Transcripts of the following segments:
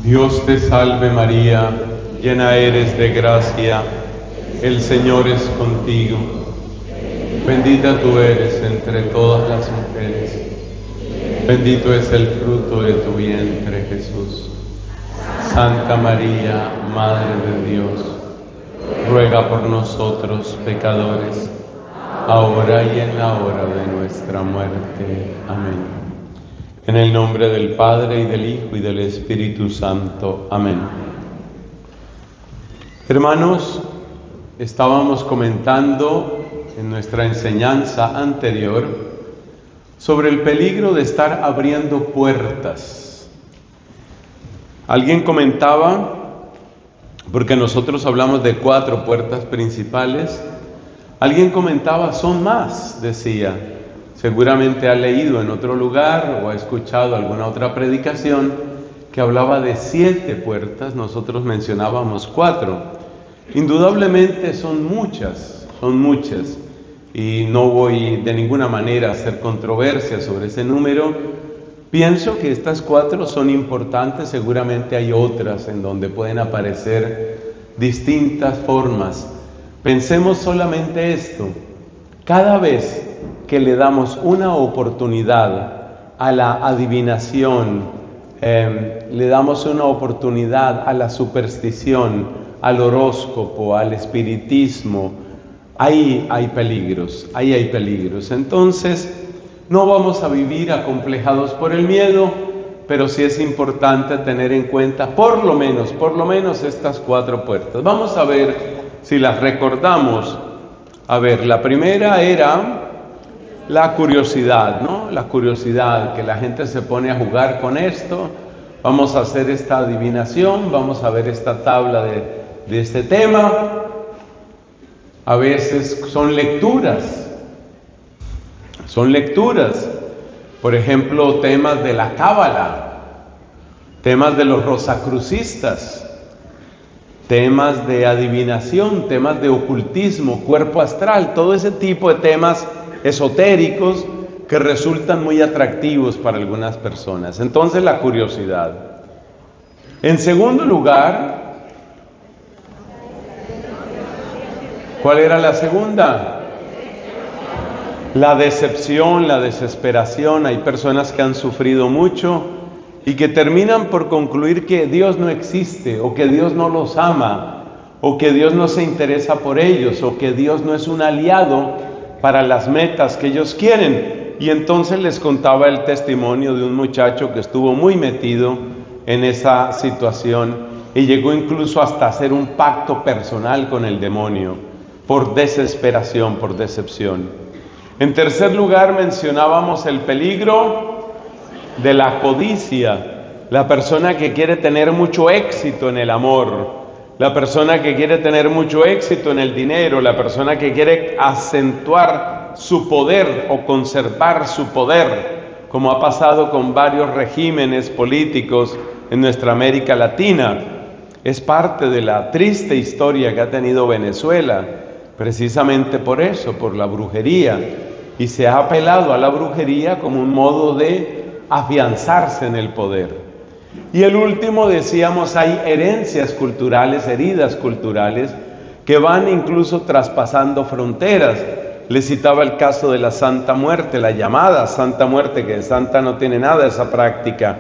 Dios te salve María, llena eres de gracia, el Señor es contigo. Bendita tú eres entre todas las mujeres, bendito es el fruto de tu vientre, Jesús. Santa María, Madre de Dios, ruega por nosotros pecadores, ahora y en la hora de nuestra muerte. Amén. En el nombre del Padre, y del Hijo, y del Espíritu Santo. Amén. Hermanos, estábamos comentando en nuestra enseñanza anterior sobre el peligro de estar abriendo puertas. Alguien comentaba, porque nosotros hablamos de 4 puertas principales, alguien comentaba, son más, decía. Seguramente ha leído en otro lugar o ha escuchado alguna otra predicación que hablaba de 7 puertas, nosotros mencionábamos 4. Indudablemente son muchas, y no voy de ninguna manera a hacer controversia sobre ese número. Pienso que estas 4 son importantes, seguramente hay otras en donde pueden aparecer distintas formas. Pensemos solamente esto: cada vez que le damos una oportunidad a la adivinación, le damos una oportunidad a la superstición, al horóscopo, al espiritismo, ahí hay peligros. Entonces, no vamos a vivir acomplejados por el miedo, pero sí es importante tener en cuenta por lo menos estas 4 puertas. Vamos a ver si las recordamos. A ver, la primera era la curiosidad, ¿no? La curiosidad, que la gente se pone a jugar con esto. Vamos a hacer esta adivinación, vamos a ver esta tabla de este tema. A veces son lecturas. Por ejemplo, temas de la cábala, temas de los rosacrucistas, temas de adivinación, temas de ocultismo, cuerpo astral, todo ese tipo de temas esotéricos que resultan muy atractivos para algunas personas. Entonces, la curiosidad. En segundo lugar, ¿cuál era la segunda? La decepción, la desesperación. Hay personas que han sufrido mucho y que terminan por concluir que Dios no existe, o que Dios no los ama, o que Dios no se interesa por ellos, o que Dios no es un aliado para las metas que ellos quieren. Y entonces les contaba el testimonio de un muchacho que estuvo muy metido en esa situación y llegó incluso hasta hacer un pacto personal con el demonio por desesperación, por decepción. En tercer lugar, mencionábamos el peligro de la codicia, la persona que quiere tener mucho éxito en el amor, la persona que quiere tener mucho éxito en el dinero, la persona que quiere acentuar su poder o conservar su poder, como ha pasado con varios regímenes políticos en nuestra América Latina. Es parte de la triste historia que ha tenido Venezuela, precisamente por eso, por la brujería, y se ha apelado a la brujería como un modo de afianzarse en el poder. Y el último, decíamos, hay herencias culturales, heridas culturales, que van incluso traspasando fronteras. Les citaba el caso de la Santa Muerte, la llamada Santa Muerte, que de santa no tiene nada esa práctica,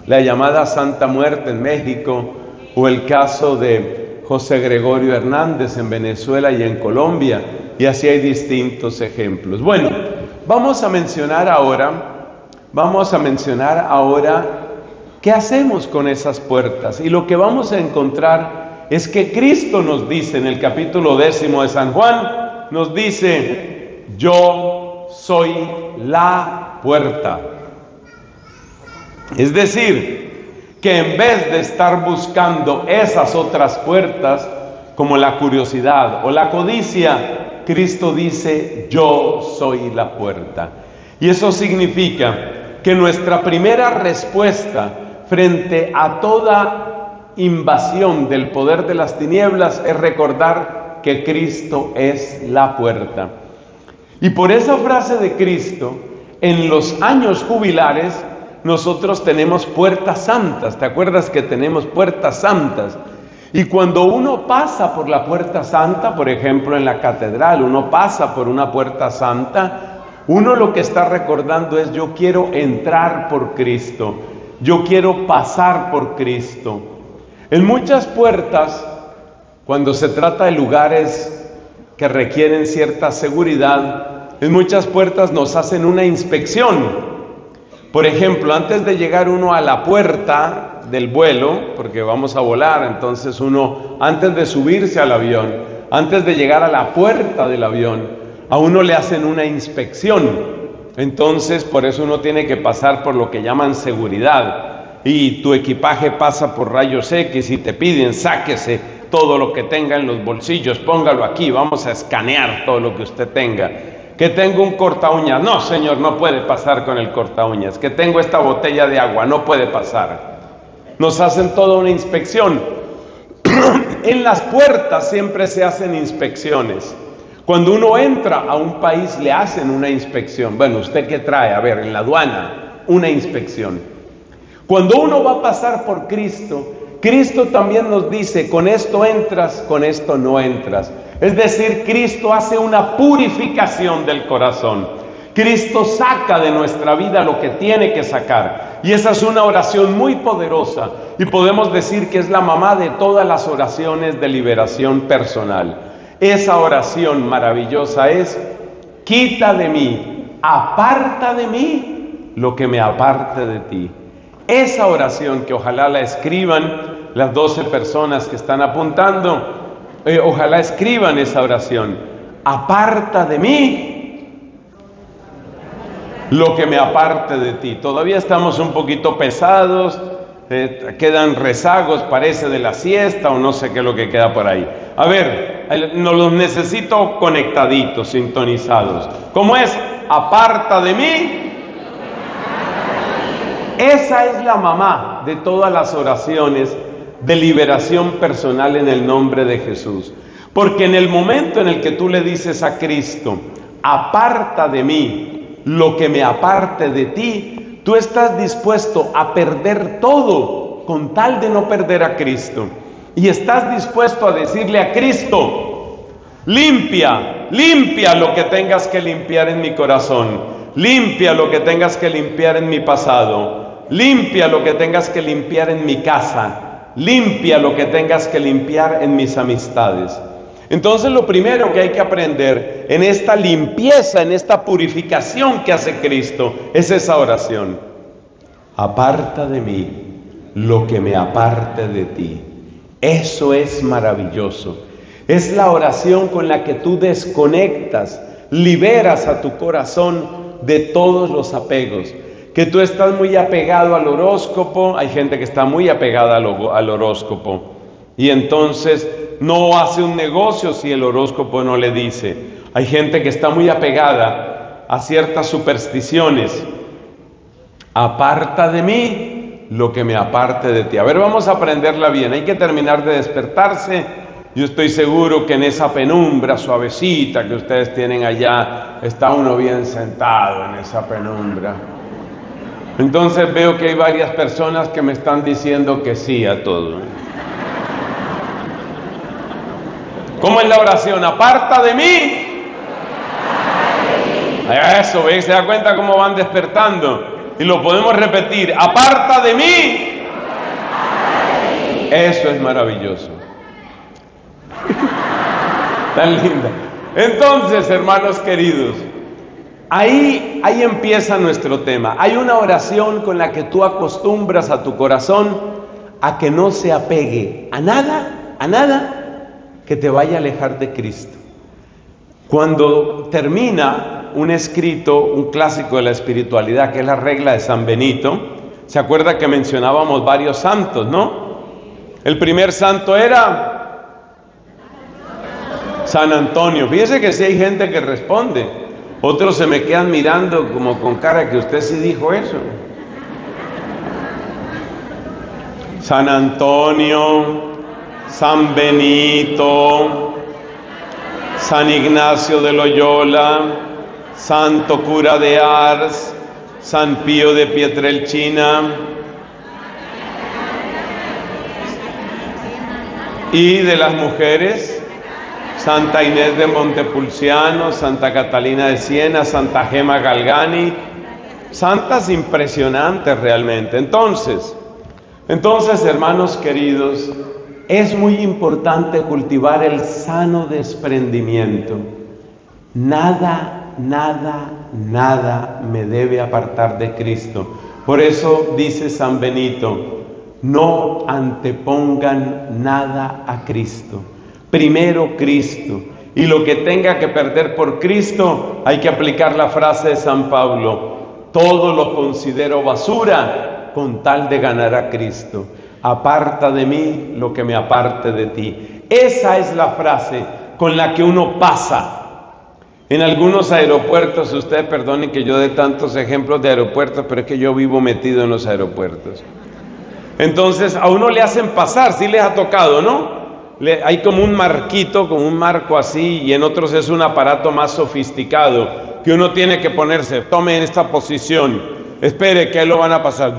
la llamada Santa Muerte en México, o el caso de José Gregorio Hernández en Venezuela y en Colombia, y así hay distintos ejemplos. Bueno, vamos a mencionar ahora ¿qué hacemos con esas puertas? Y lo que vamos a encontrar es que Cristo nos dice en el capítulo 10 de San Juan, nos dice: yo soy la puerta. Es decir, que en vez de estar buscando esas otras puertas, como la curiosidad o la codicia, Cristo dice: yo soy la puerta. Y eso significa que nuestra primera respuesta frente a toda invasión del poder de las tinieblas es recordar que Cristo es la puerta. Y por esa frase de Cristo, en los años jubilares nosotros tenemos puertas santas. ¿Te acuerdas que tenemos puertas santas? Y cuando uno pasa por la puerta santa, por ejemplo en la catedral, uno pasa por una puerta santa, uno lo que está recordando es: yo quiero entrar por Cristo, yo quiero pasar por Cristo. En muchas puertas, cuando se trata de lugares que requieren cierta seguridad, en muchas puertas nos hacen una inspección. Por ejemplo, antes de llegar uno a la puerta del vuelo, porque vamos a volar, entonces uno, antes de subirse al avión, antes de llegar a la puerta del avión, a uno le hacen una inspección. Entonces, por eso uno tiene que pasar por lo que llaman seguridad. Y tu equipaje pasa por rayos X y te piden: sáquese todo lo que tenga en los bolsillos, póngalo aquí, vamos a escanear todo lo que usted tenga. Que tengo un corta uñas, no señor, no puede pasar con el corta uñas. Que tengo esta botella de agua, no puede pasar. Nos hacen toda una inspección. En las puertas siempre se hacen inspecciones. Cuando uno entra a un país le hacen una inspección. Bueno, ¿usted qué trae? A ver, en la aduana, una inspección. Cuando uno va a pasar por Cristo, Cristo también nos dice: con esto entras, con esto no entras. Es decir, Cristo hace una purificación del corazón. Cristo saca de nuestra vida lo que tiene que sacar. Y esa es una oración muy poderosa. Y podemos decir que es la mamá de todas las oraciones de liberación personal. Esa oración maravillosa es: quita de mí, aparta de mí lo que me aparte de ti. Esa oración, que ojalá la escriban las 12 personas que están apuntando, ojalá escriban esa oración: aparta de mí lo que me aparte de ti. Todavía estamos un poquito pesados, quedan rezagos, parece, de la siesta o no sé qué es lo que queda por ahí. A ver, no los necesito conectaditos, sintonizados. ¿Cómo es? Aparta de mí. Esa es la mamá de todas las oraciones de liberación personal en el nombre de Jesús. Porque en el momento en el que tú le dices a Cristo: aparta de mí lo que me aparte de ti, tú estás dispuesto a perder todo con tal de no perder a Cristo. Y estás dispuesto a decirle a Cristo: limpia, limpia lo que tengas que limpiar en mi corazón, limpia lo que tengas que limpiar en mi pasado, limpia lo que tengas que limpiar en mi casa, limpia lo que tengas que limpiar en mis amistades. Entonces, lo primero que hay que aprender en esta limpieza, en esta purificación que hace Cristo, es esa oración: aparta de mí lo que me aparte de ti. Eso es maravilloso. Es la oración con la que tú desconectas, liberas a tu corazón de todos los apegos. Que tú estás muy apegado al horóscopo, hay gente que está muy apegada al horóscopo, y entonces no hace un negocio si el horóscopo no le dice. Hay gente que está muy apegada a ciertas supersticiones. Aparta de mí lo que me aparte de ti. A ver, vamos a aprenderla bien. Hay que terminar de despertarse. Yo estoy seguro que en esa penumbra suavecita que ustedes tienen allá, está uno bien sentado en esa penumbra. Entonces veo que hay varias personas que me están diciendo que sí a todo. ¿Cómo es la oración? Aparta de mí. Eso, ¿ves? ¿Se da cuenta cómo van despertando? Y lo podemos repetir: aparta de mí. Eso es maravilloso. Tan linda. Entonces, hermanos queridos, ahí empieza nuestro tema. Hay una oración con la que tú acostumbras a tu corazón a que no se apegue a nada que te vaya a alejar de Cristo. Cuando termina un escrito, un clásico de la espiritualidad, que es la regla de San Benito, ¿se acuerda que mencionábamos varios santos, no? El primer santo era San Antonio. Fíjese que sí hay gente que responde. Otros se me quedan mirando como con cara que usted sí dijo eso. San Antonio, San Benito, San Ignacio de Loyola, Santo Cura de Ars, San Pío de Pietrelcina y de las mujeres, Santa Inés de Montepulciano, Santa Catalina de Siena, Santa Gema Galgani, santas impresionantes realmente. Entonces, hermanos queridos, es muy importante cultivar el sano desprendimiento. Nada me debe apartar de Cristo. Por eso dice San Benito, no antepongan nada a Cristo. Primero Cristo. Y lo que tenga que perder por Cristo, hay que aplicar la frase de San Pablo, todo lo considero basura con tal de ganar a Cristo. Aparta de mí lo que me aparte de ti. Esa es la frase con la que uno pasa. En algunos aeropuertos, usted perdone que yo dé tantos ejemplos de aeropuertos, pero es que yo vivo metido en los aeropuertos. Entonces a uno le hacen pasar, sí les ha tocado, ¿no? Hay como un marquito, como un marco así, y en otros es un aparato más sofisticado, que uno tiene que ponerse, tome en esta posición, espere que lo van a pasar,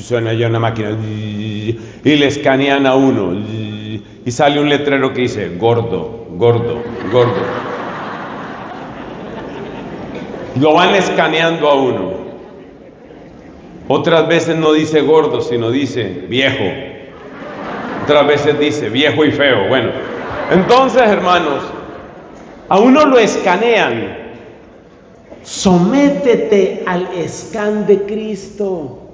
suena ya una máquina, y le escanean a uno, y sale un letrero que dice, gordo, gordo, gordo. Lo van escaneando a uno. Otras veces no dice gordo, sino dice viejo. Otras veces dice viejo y feo. Bueno, entonces, hermanos, a uno lo escanean. Sométete al escan de Cristo.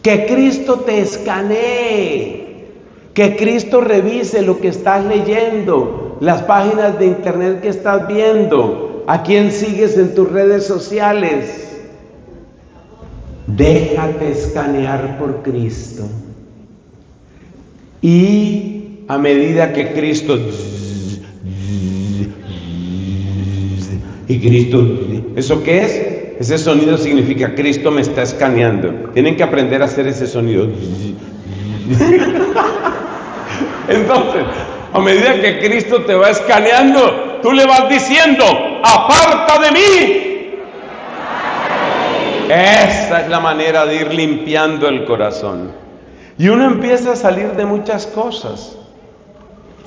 Que Cristo te escanee. Que Cristo revise lo que estás leyendo, las páginas de internet que estás viendo, a quién sigues en tus redes sociales. Déjate escanear por Cristo. Y a medida que Cristo y Cristo, ¿eso qué es? Ese sonido significa Cristo me está escaneando. Tienen que aprender a hacer ese sonido. Entonces, a medida que Cristo te va escaneando, tú le vas diciendo, aparta de mí. Esa es la manera de ir limpiando el corazón. Y uno empieza a salir de muchas cosas.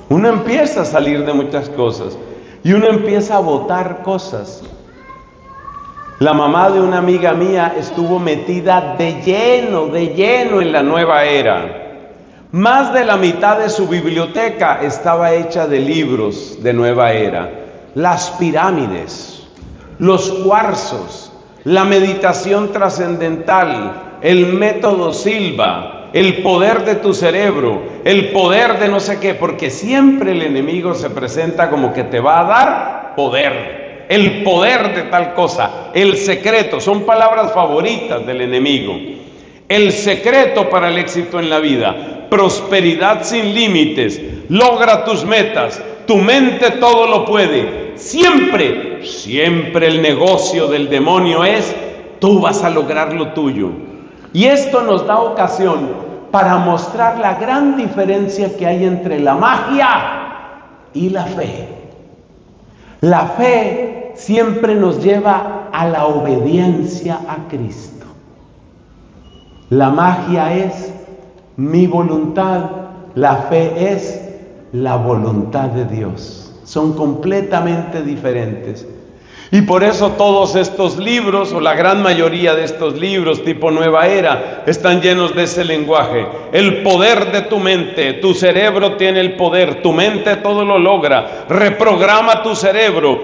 Uno empieza a salir de muchas cosas. Y uno empieza a botar cosas. La mamá de una amiga mía estuvo metida de lleno en la nueva era. Más de la mitad de su biblioteca estaba hecha de libros de nueva era. Las pirámides, los cuarzos, la meditación trascendental, el método Silva, el poder de tu cerebro, el poder de no sé qué, porque siempre el enemigo se presenta como que te va a dar poder, el poder de tal cosa, el secreto, son palabras favoritas del enemigo. El secreto para el éxito en la vida, prosperidad sin límites, logra tus metas, tu mente todo lo puede. Siempre el negocio del demonio es, tú vas a lograr lo tuyo. Y esto nos da ocasión para mostrar la gran diferencia que hay entre la magia y la fe. La fe siempre nos lleva a la obediencia a Cristo. La magia es mi voluntad, la fe es la voluntad de Dios. Son completamente diferentes. Y por eso todos estos libros, o la gran mayoría de estos libros tipo Nueva Era, están llenos de ese lenguaje. El poder de tu mente, tu cerebro tiene el poder, tu mente todo lo logra, reprograma tu cerebro.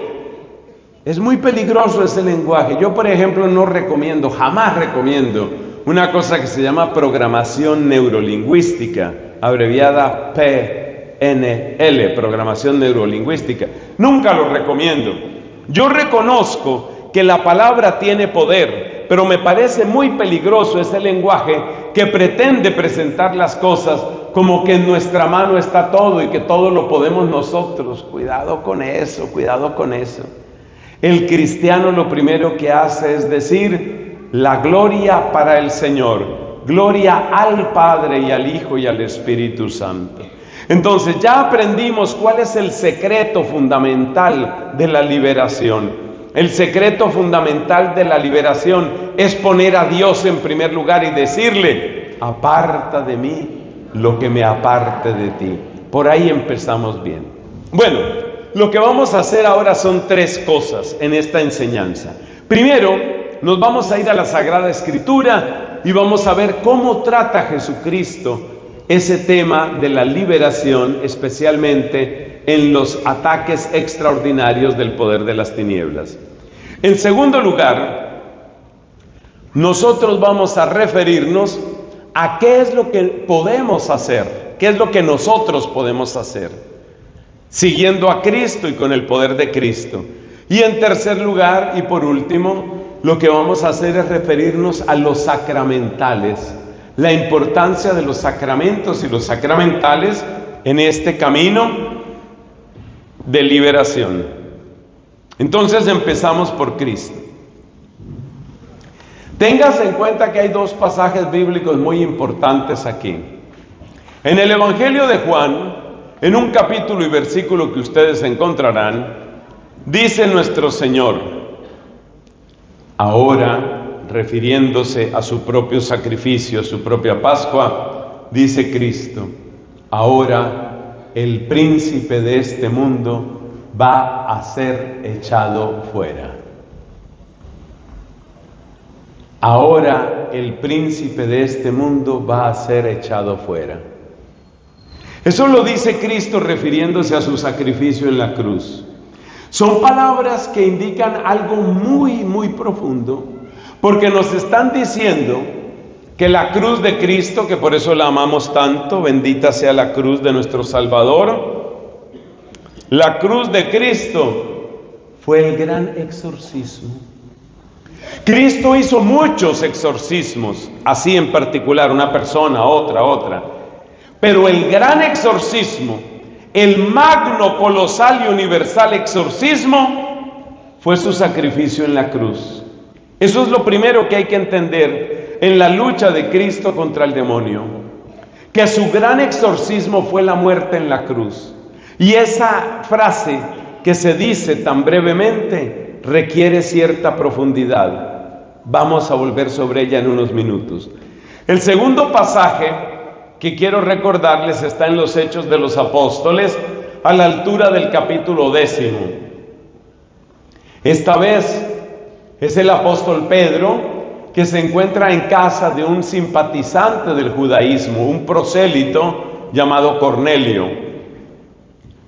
Es muy peligroso ese lenguaje. Yo, por ejemplo, no recomiendo, jamás recomiendo una cosa que se llama programación neurolingüística, abreviada PNL, programación neurolingüística. Nunca lo recomiendo. Yo reconozco que la palabra tiene poder, pero me parece muy peligroso ese lenguaje que pretende presentar las cosas como que en nuestra mano está todo y que todo lo podemos nosotros. Cuidado con eso, cuidado con eso. El cristiano lo primero que hace es decir, la gloria para el Señor, gloria al Padre y al Hijo y al Espíritu Santo. Entonces ya aprendimos cuál es el secreto fundamental de la liberación. El secreto fundamental de la liberación es poner a Dios en primer lugar y decirle: aparta de mí lo que me aparte de ti. Por ahí empezamos bien. Bueno, lo que vamos a hacer ahora son 3 cosas en esta enseñanza. Primero, nos vamos a ir a la Sagrada Escritura y vamos a ver cómo trata Jesucristo ese tema de la liberación, especialmente en los ataques extraordinarios del poder de las tinieblas. En segundo lugar, nosotros vamos a referirnos a qué es lo que podemos hacer, qué es lo que nosotros podemos hacer, siguiendo a Cristo y con el poder de Cristo. Y en tercer lugar, y por último, lo que vamos a hacer es referirnos a los sacramentales, la importancia de los sacramentos y los sacramentales en este camino de liberación. Entonces empezamos por Cristo. Tengas en cuenta que hay 2 pasajes bíblicos muy importantes aquí. En el Evangelio de Juan, en un capítulo y versículo que ustedes encontrarán, dice nuestro Señor: ahora, refiriéndose a su propio sacrificio, su propia Pascua, dice Cristo: ahora el príncipe de este mundo va a ser echado fuera. Ahora el príncipe de este mundo va a ser echado fuera. Eso lo dice Cristo refiriéndose a su sacrificio en la cruz. Son palabras que indican algo muy profundo, porque nos están diciendo que la cruz de Cristo, que por eso la amamos tanto, bendita sea la cruz de nuestro Salvador, la cruz de Cristo fue el gran exorcismo. Cristo hizo muchos exorcismos, así en particular, una persona, otra, pero el gran exorcismo, el magno, colosal y universal exorcismo, fue su sacrificio en la cruz. Eso es lo primero que hay que entender en la lucha de Cristo contra el demonio, que su gran exorcismo fue la muerte en la cruz. Y esa frase que se dice tan brevemente requiere cierta profundidad. Vamos a volver sobre ella en unos minutos. El segundo pasaje que quiero recordarles está en los Hechos de los Apóstoles, a la altura del capítulo 10. Esta vez es el apóstol Pedro, que se encuentra en casa de un simpatizante del judaísmo, un prosélito llamado Cornelio.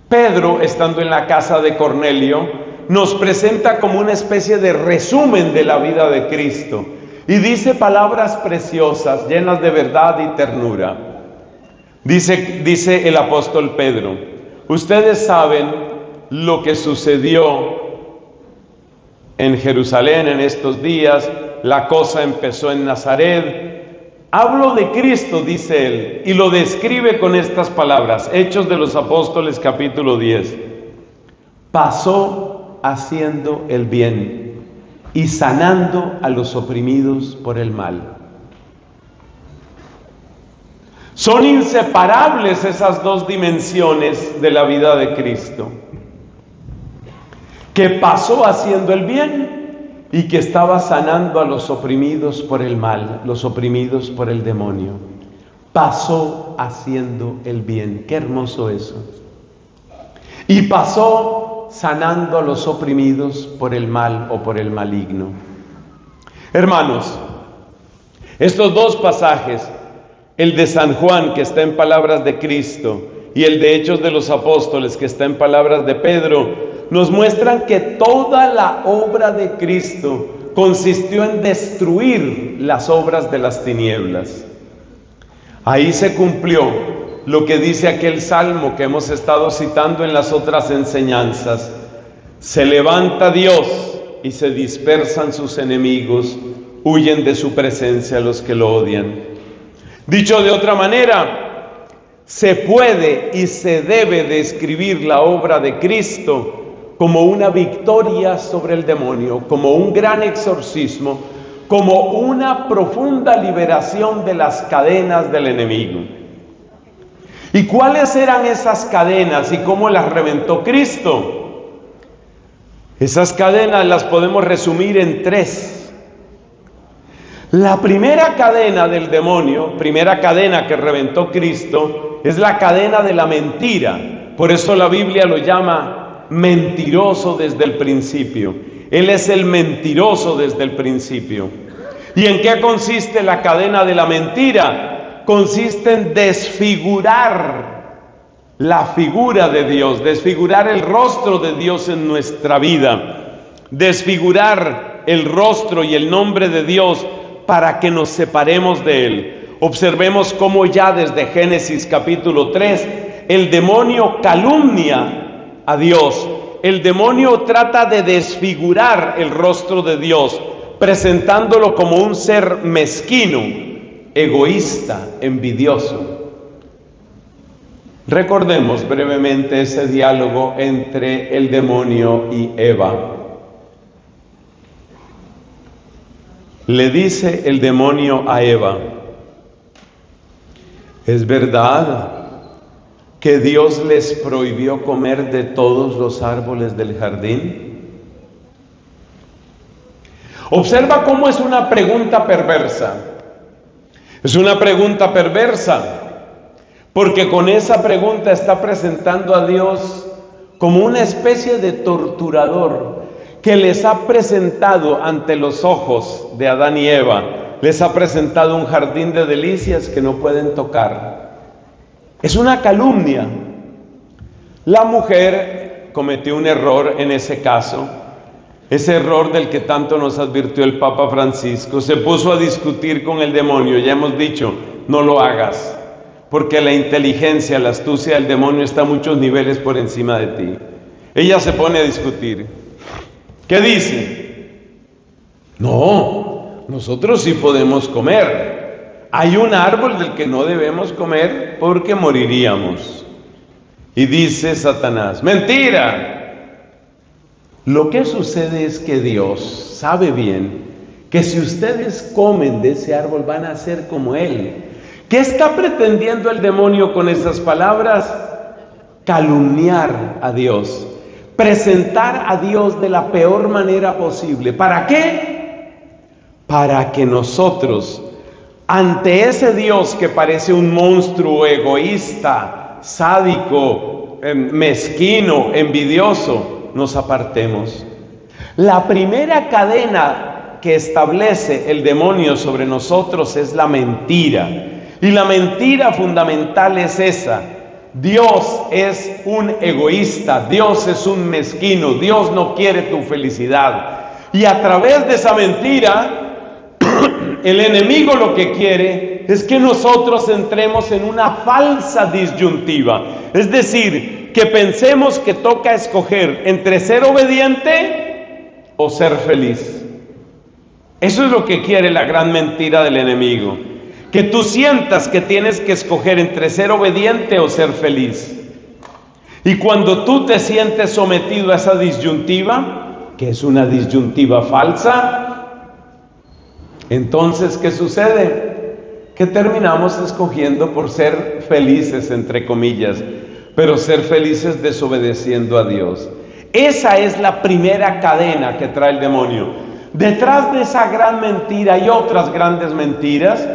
Pedro, estando en la casa de Cornelio, nos presenta como una especie de resumen de la vida de Cristo y dice palabras preciosas, llenas de verdad y ternura. Dice el apóstol Pedro: ustedes saben lo que sucedió en Jerusalén en estos días. La cosa empezó en Nazaret. Hablo de Cristo, dice él, y lo describe con estas palabras. Hechos de los Apóstoles, capítulo 10. Pasó haciendo el bien y sanando a los oprimidos por el mal. Son inseparables esas 2 dimensiones de la vida de Cristo, que pasó haciendo el bien y que estaba sanando a los oprimidos por el mal, los oprimidos por el demonio. Pasó haciendo el bien. Qué hermoso eso. Y pasó sanando a los oprimidos por el mal o por el maligno. Hermanos, estos 2 pasajes, el de San Juan, que está en palabras de Cristo, y el de Hechos de los Apóstoles, que está en palabras de Pedro, nos muestran que toda la obra de Cristo consistió en destruir las obras de las tinieblas. Ahí se cumplió lo que dice aquel salmo que hemos estado citando en las otras enseñanzas: se levanta Dios y se dispersan sus enemigos, huyen de su presencia los que lo odian. Dicho de otra manera, se puede y se debe describir la obra de Cristo como una victoria sobre el demonio, como un gran exorcismo, como una profunda liberación de las cadenas del enemigo. ¿Y cuáles eran esas cadenas y cómo las reventó Cristo? Esas cadenas las podemos resumir en 3. La primera cadena del demonio, primera cadena que reventó Cristo, es la cadena de la mentira. Por eso la Biblia lo llama mentiroso desde el principio. Él es el mentiroso desde el principio. ¿Y en qué consiste la cadena de la mentira? Consiste en desfigurar la figura de Dios, desfigurar el rostro de Dios en nuestra vida, desfigurar el rostro y el nombre de Dios para que nos separemos de Él. Observemos cómo ya desde Génesis capítulo 3, el demonio calumnia a Dios. El demonio trata de desfigurar el rostro de Dios, presentándolo como un ser mezquino, egoísta, envidioso. Recordemos brevemente ese diálogo entre el demonio y Eva. Le dice el demonio a Eva: ¿es verdad que Dios les prohibió comer de todos los árboles del jardín? Observa cómo es una pregunta perversa. Es una pregunta perversa porque con esa pregunta está presentando a Dios como una especie de torturador que les ha presentado ante los ojos de Adán y Eva, les ha presentado un jardín de delicias que no pueden tocar. Es una calumnia. La mujer cometió un error en ese caso, ese error del que tanto nos advirtió el Papa Francisco. Se puso a discutir con el demonio. Ya hemos dicho, no lo hagas, porque la inteligencia, la astucia del demonio está a muchos niveles por encima de ti. Ella se pone a discutir. ¿Qué dice? No, nosotros sí podemos comer. Hay un árbol del que no debemos comer porque moriríamos. Y dice Satanás: mentira. Lo que sucede es que Dios sabe bien que si ustedes comen de ese árbol van a ser como Él. ¿Qué está pretendiendo el demonio con esas palabras? Calumniar a Dios, presentar a Dios de la peor manera posible. ¿Para qué? Para que nosotros, ante ese Dios que parece un monstruo egoísta, sádico, mezquino, envidioso, nos apartemos. La primera cadena que establece el demonio sobre nosotros es la mentira. Y la mentira fundamental es esa: Dios es un egoísta, Dios es un mezquino, Dios no quiere tu felicidad. Y a través de esa mentira, el enemigo lo que quiere es que nosotros entremos en una falsa disyuntiva. Es decir, que pensemos que toca escoger entre ser obediente o ser feliz. Eso es lo que quiere la gran mentira del enemigo. Que tú sientas que tienes que escoger entre ser obediente o ser feliz. Y cuando tú te sientes sometido a esa disyuntiva, que es una disyuntiva falsa, entonces, ¿qué sucede? Que terminamos escogiendo por ser felices, entre comillas, pero ser felices desobedeciendo a Dios. Esa es la primera cadena que trae el demonio. Detrás de esa gran mentira hay otras grandes mentiras.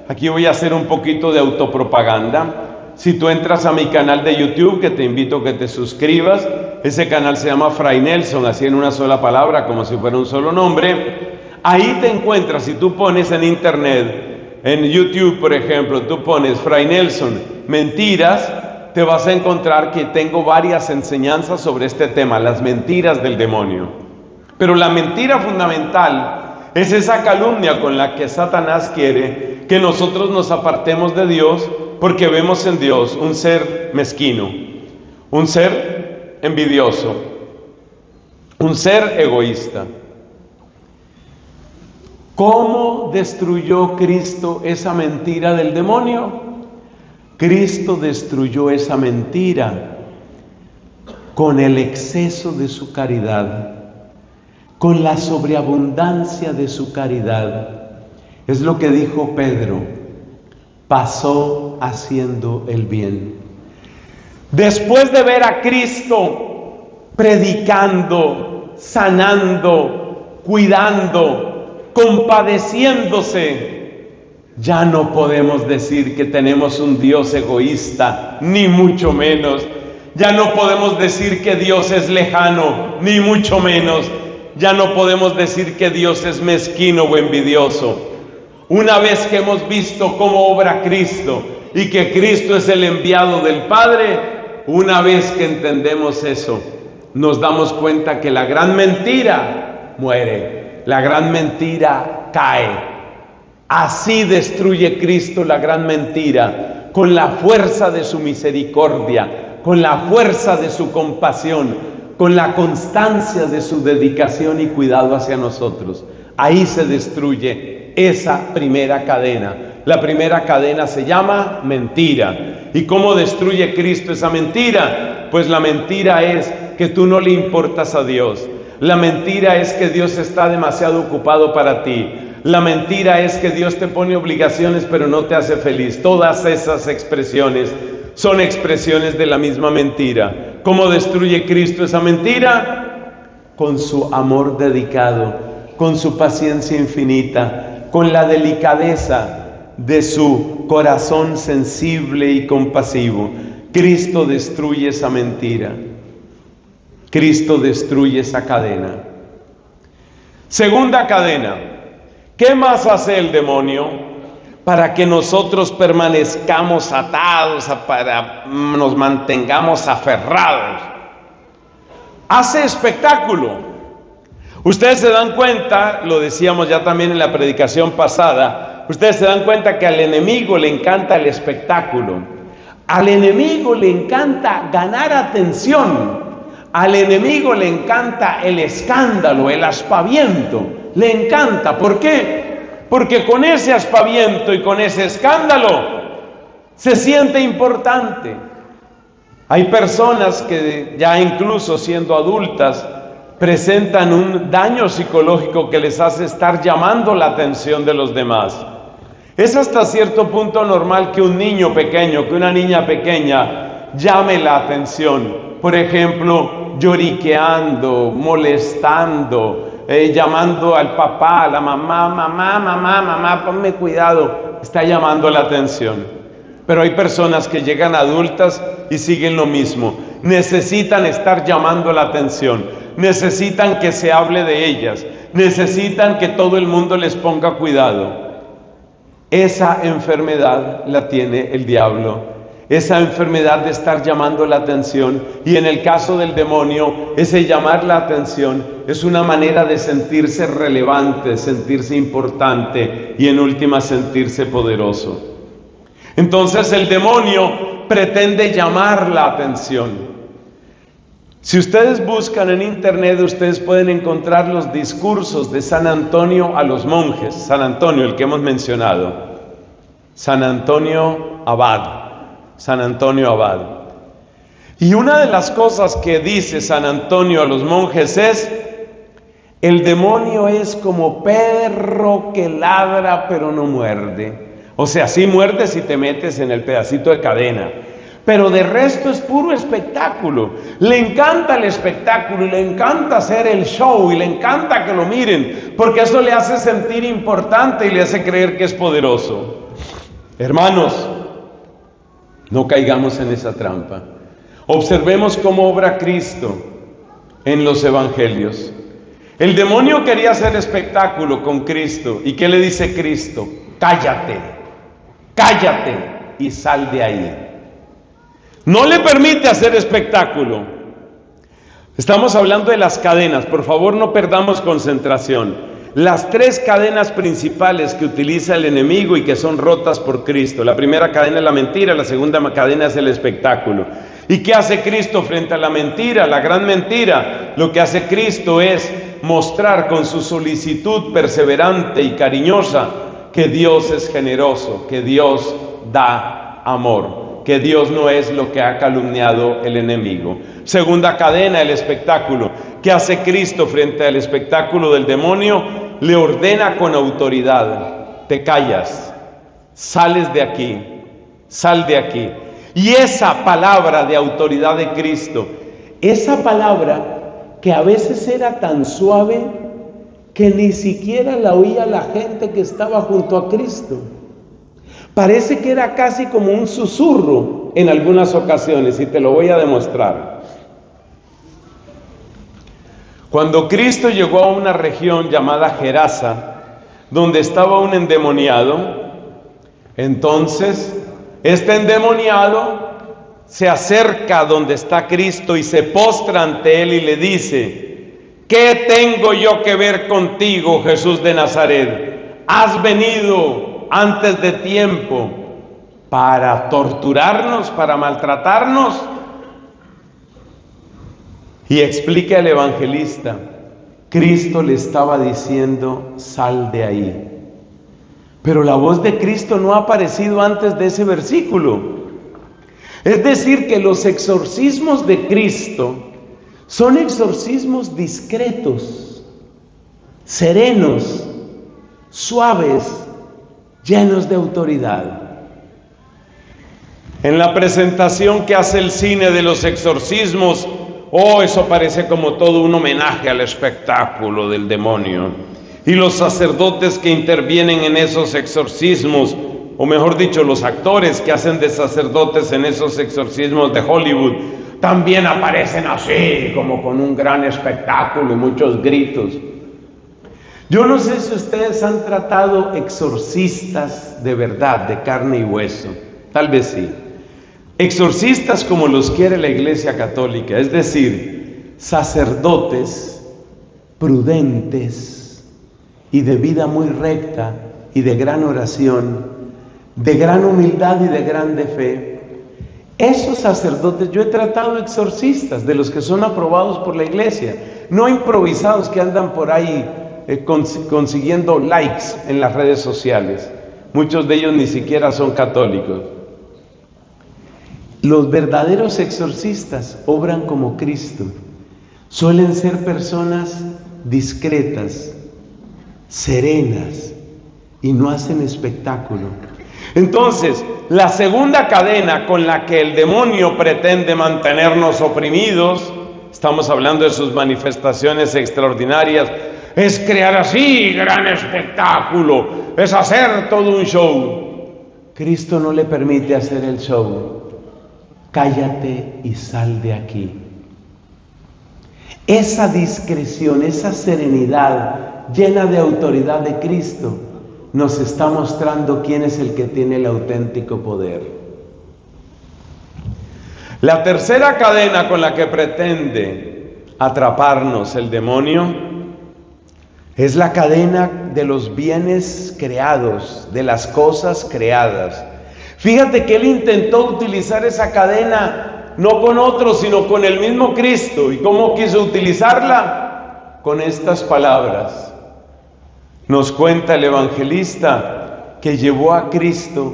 Aquí voy a hacer un poquito de autopropaganda. Si tú entras a mi canal de YouTube, que te invito a que te suscribas, ese canal se llama Fray Nelson, así en una sola palabra, como si fuera un solo nombre. Ahí te encuentras, si tú pones en internet, en YouTube por ejemplo, tú pones Fray Nelson, mentiras, te vas a encontrar que tengo varias enseñanzas sobre este tema, las mentiras del demonio. Pero la mentira fundamental es esa calumnia con la que Satanás quiere que nosotros nos apartemos de Dios, porque vemos en Dios un ser mezquino, un ser envidioso, un ser egoísta. ¿Cómo destruyó Cristo esa mentira del demonio? Cristo destruyó esa mentira con el exceso de su caridad, con la sobreabundancia de su caridad. Es lo que dijo Pedro: pasó haciendo el bien. Después de ver a Cristo predicando, sanando, cuidando, compadeciéndose. Ya no podemos decir que tenemos un Dios egoísta, ni mucho menos. Ya no podemos decir que Dios es lejano, ni mucho menos. Ya no podemos decir que Dios es mezquino o envidioso. Una vez que hemos visto cómo obra Cristo y que Cristo es el enviado del Padre, una vez que entendemos eso, nos damos cuenta que la gran mentira muere, la gran mentira cae. Así destruye Cristo la gran mentira, con la fuerza de su misericordia, con la fuerza de su compasión, con la constancia de su dedicación y cuidado hacia nosotros. Ahí se destruye esa primera cadena. La primera cadena se llama mentira. ¿Y cómo destruye Cristo esa mentira? Pues la mentira es que tú no le importas a Dios. La mentira es que Dios está demasiado ocupado para ti. La mentira es que Dios te pone obligaciones pero no te hace feliz. Todas esas expresiones son expresiones de la misma mentira. ¿Cómo destruye Cristo esa mentira? Con su amor dedicado, con su paciencia infinita, con la delicadeza de su corazón sensible y compasivo. Cristo destruye esa mentira. Cristo destruye esa cadena. Segunda cadena. ¿Qué más hace el demonio para que nosotros permanezcamos atados, para nos mantengamos aferrados? Hace espectáculo. Ustedes se dan cuenta, lo decíamos ya también en la predicación pasada, ustedes se dan cuenta que al enemigo le encanta el espectáculo. Al enemigo le encanta ganar atención. Al enemigo le encanta el escándalo, el aspaviento. Le encanta. ¿Por qué? Porque con ese aspaviento y con ese escándalo se siente importante. Hay personas que ya incluso siendo adultas presentan un daño psicológico que les hace estar llamando la atención de los demás. Es hasta cierto punto normal que un niño pequeño, que una niña pequeña llame la atención. Por ejemplo, lloriqueando, molestando, llamando al papá, a la mamá, mamá, ponme cuidado. Está llamando la atención. Pero hay personas que llegan adultas y siguen lo mismo. Necesitan estar llamando la atención. Necesitan que se hable de ellas. Necesitan que todo el mundo les ponga cuidado. Esa enfermedad la tiene el diablo. Esa enfermedad de estar llamando la atención. Y en el caso del demonio, ese llamar la atención es una manera de sentirse relevante, sentirse importante y en última sentirse poderoso. Entonces el demonio pretende llamar la atención. Si ustedes buscan en internet, ustedes pueden encontrar los discursos de San Antonio a los monjes. San Antonio, el que hemos mencionado. San Antonio Abad. San Antonio Abad. Y una de las cosas que dice San Antonio a los monjes es: el demonio es como perro que ladra pero no muerde. O sea, sí muerde si te metes en el pedacito de cadena, pero de resto es puro espectáculo. Le encanta el espectáculo y le encanta hacer el show y le encanta que lo miren, porque eso le hace sentir importante y le hace creer que es poderoso. Hermanos, no caigamos en esa trampa. Observemos cómo obra Cristo en los evangelios. El demonio quería hacer espectáculo con Cristo. ¿Y qué le dice Cristo? Cállate, cállate y sal de ahí. No le permite hacer espectáculo. Estamos hablando de las cadenas. Por favor, no perdamos concentración. Las tres cadenas principales que utiliza el enemigo y que son rotas por Cristo. La primera cadena es la mentira, la segunda cadena es el espectáculo. ¿Y qué hace Cristo frente a la mentira, la gran mentira? Lo que hace Cristo es mostrar con su solicitud perseverante y cariñosa que Dios es generoso, que Dios da amor, que Dios no es lo que ha calumniado el enemigo. Segunda cadena, el espectáculo. ¿Qué hace Cristo frente al espectáculo del demonio? Le ordena con autoridad: te callas, sales de aquí, sal de aquí. Y esa palabra de autoridad de Cristo, esa palabra que a veces era tan suave que ni siquiera la oía la gente que estaba junto a Cristo. Parece que era casi como un susurro en algunas ocasiones, y te lo voy a demostrar. Cuando Cristo llegó a una región llamada Gerasa, donde estaba un endemoniado, entonces este endemoniado se acerca donde está Cristo y se postra ante él y le dice: ¿qué tengo yo que ver contigo, Jesús de Nazaret? ¿Has venido antes de tiempo para torturarnos, para maltratarnos? Y explica el evangelista, Cristo le estaba diciendo: sal de ahí. Pero la voz de Cristo no ha aparecido antes de ese versículo. Es decir, que los exorcismos de Cristo son exorcismos discretos, serenos, suaves, llenos de autoridad. En la presentación que hace el cine de los exorcismos, eso parece como todo un homenaje al espectáculo del demonio. Y los sacerdotes que intervienen en esos exorcismos, o mejor dicho, los actores que hacen de sacerdotes en esos exorcismos de Hollywood, también aparecen así, como con un gran espectáculo y muchos gritos. Yo no sé si ustedes han tratado exorcistas de verdad, de carne y hueso. Tal vez sí. Exorcistas como los quiere la Iglesia Católica, es decir, sacerdotes prudentes y de vida muy recta y de gran oración, de gran humildad y de grande fe. Esos sacerdotes, yo he tratado exorcistas, de los que son aprobados por la Iglesia, no improvisados que andan por ahí consiguiendo likes en las redes sociales. Muchos de ellos ni siquiera son católicos. Los verdaderos exorcistas obran como Cristo. Suelen ser personas discretas, serenas, y no hacen espectáculo. Entonces, la segunda cadena con la que el demonio pretende mantenernos oprimidos, estamos hablando de sus manifestaciones extraordinarias, es crear así gran espectáculo, es hacer todo un show. Cristo no le permite hacer el show. Cállate y sal de aquí. Esa discreción, esa serenidad llena de autoridad de Cristo nos está mostrando quién es el que tiene el auténtico poder. La tercera cadena con la que pretende atraparnos el demonio es la cadena de los bienes creados, de las cosas creadas. Fíjate que él intentó utilizar esa cadena no con otros, sino con el mismo Cristo. ¿Y cómo quiso utilizarla? Con estas palabras. Nos cuenta el evangelista que llevó a Cristo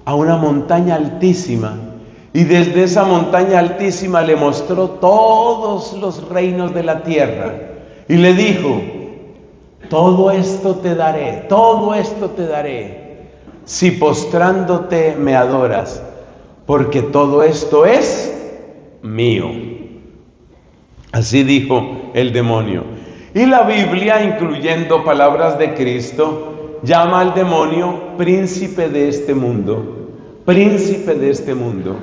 a una montaña altísima y desde esa montaña altísima le mostró todos los reinos de la tierra y le dijo: todo esto te daré, si postrándote me adoras, porque todo esto es mío. Así dijo el demonio. Y la Biblia, incluyendo palabras de Cristo, llama al demonio príncipe de este mundo. Príncipe de este mundo.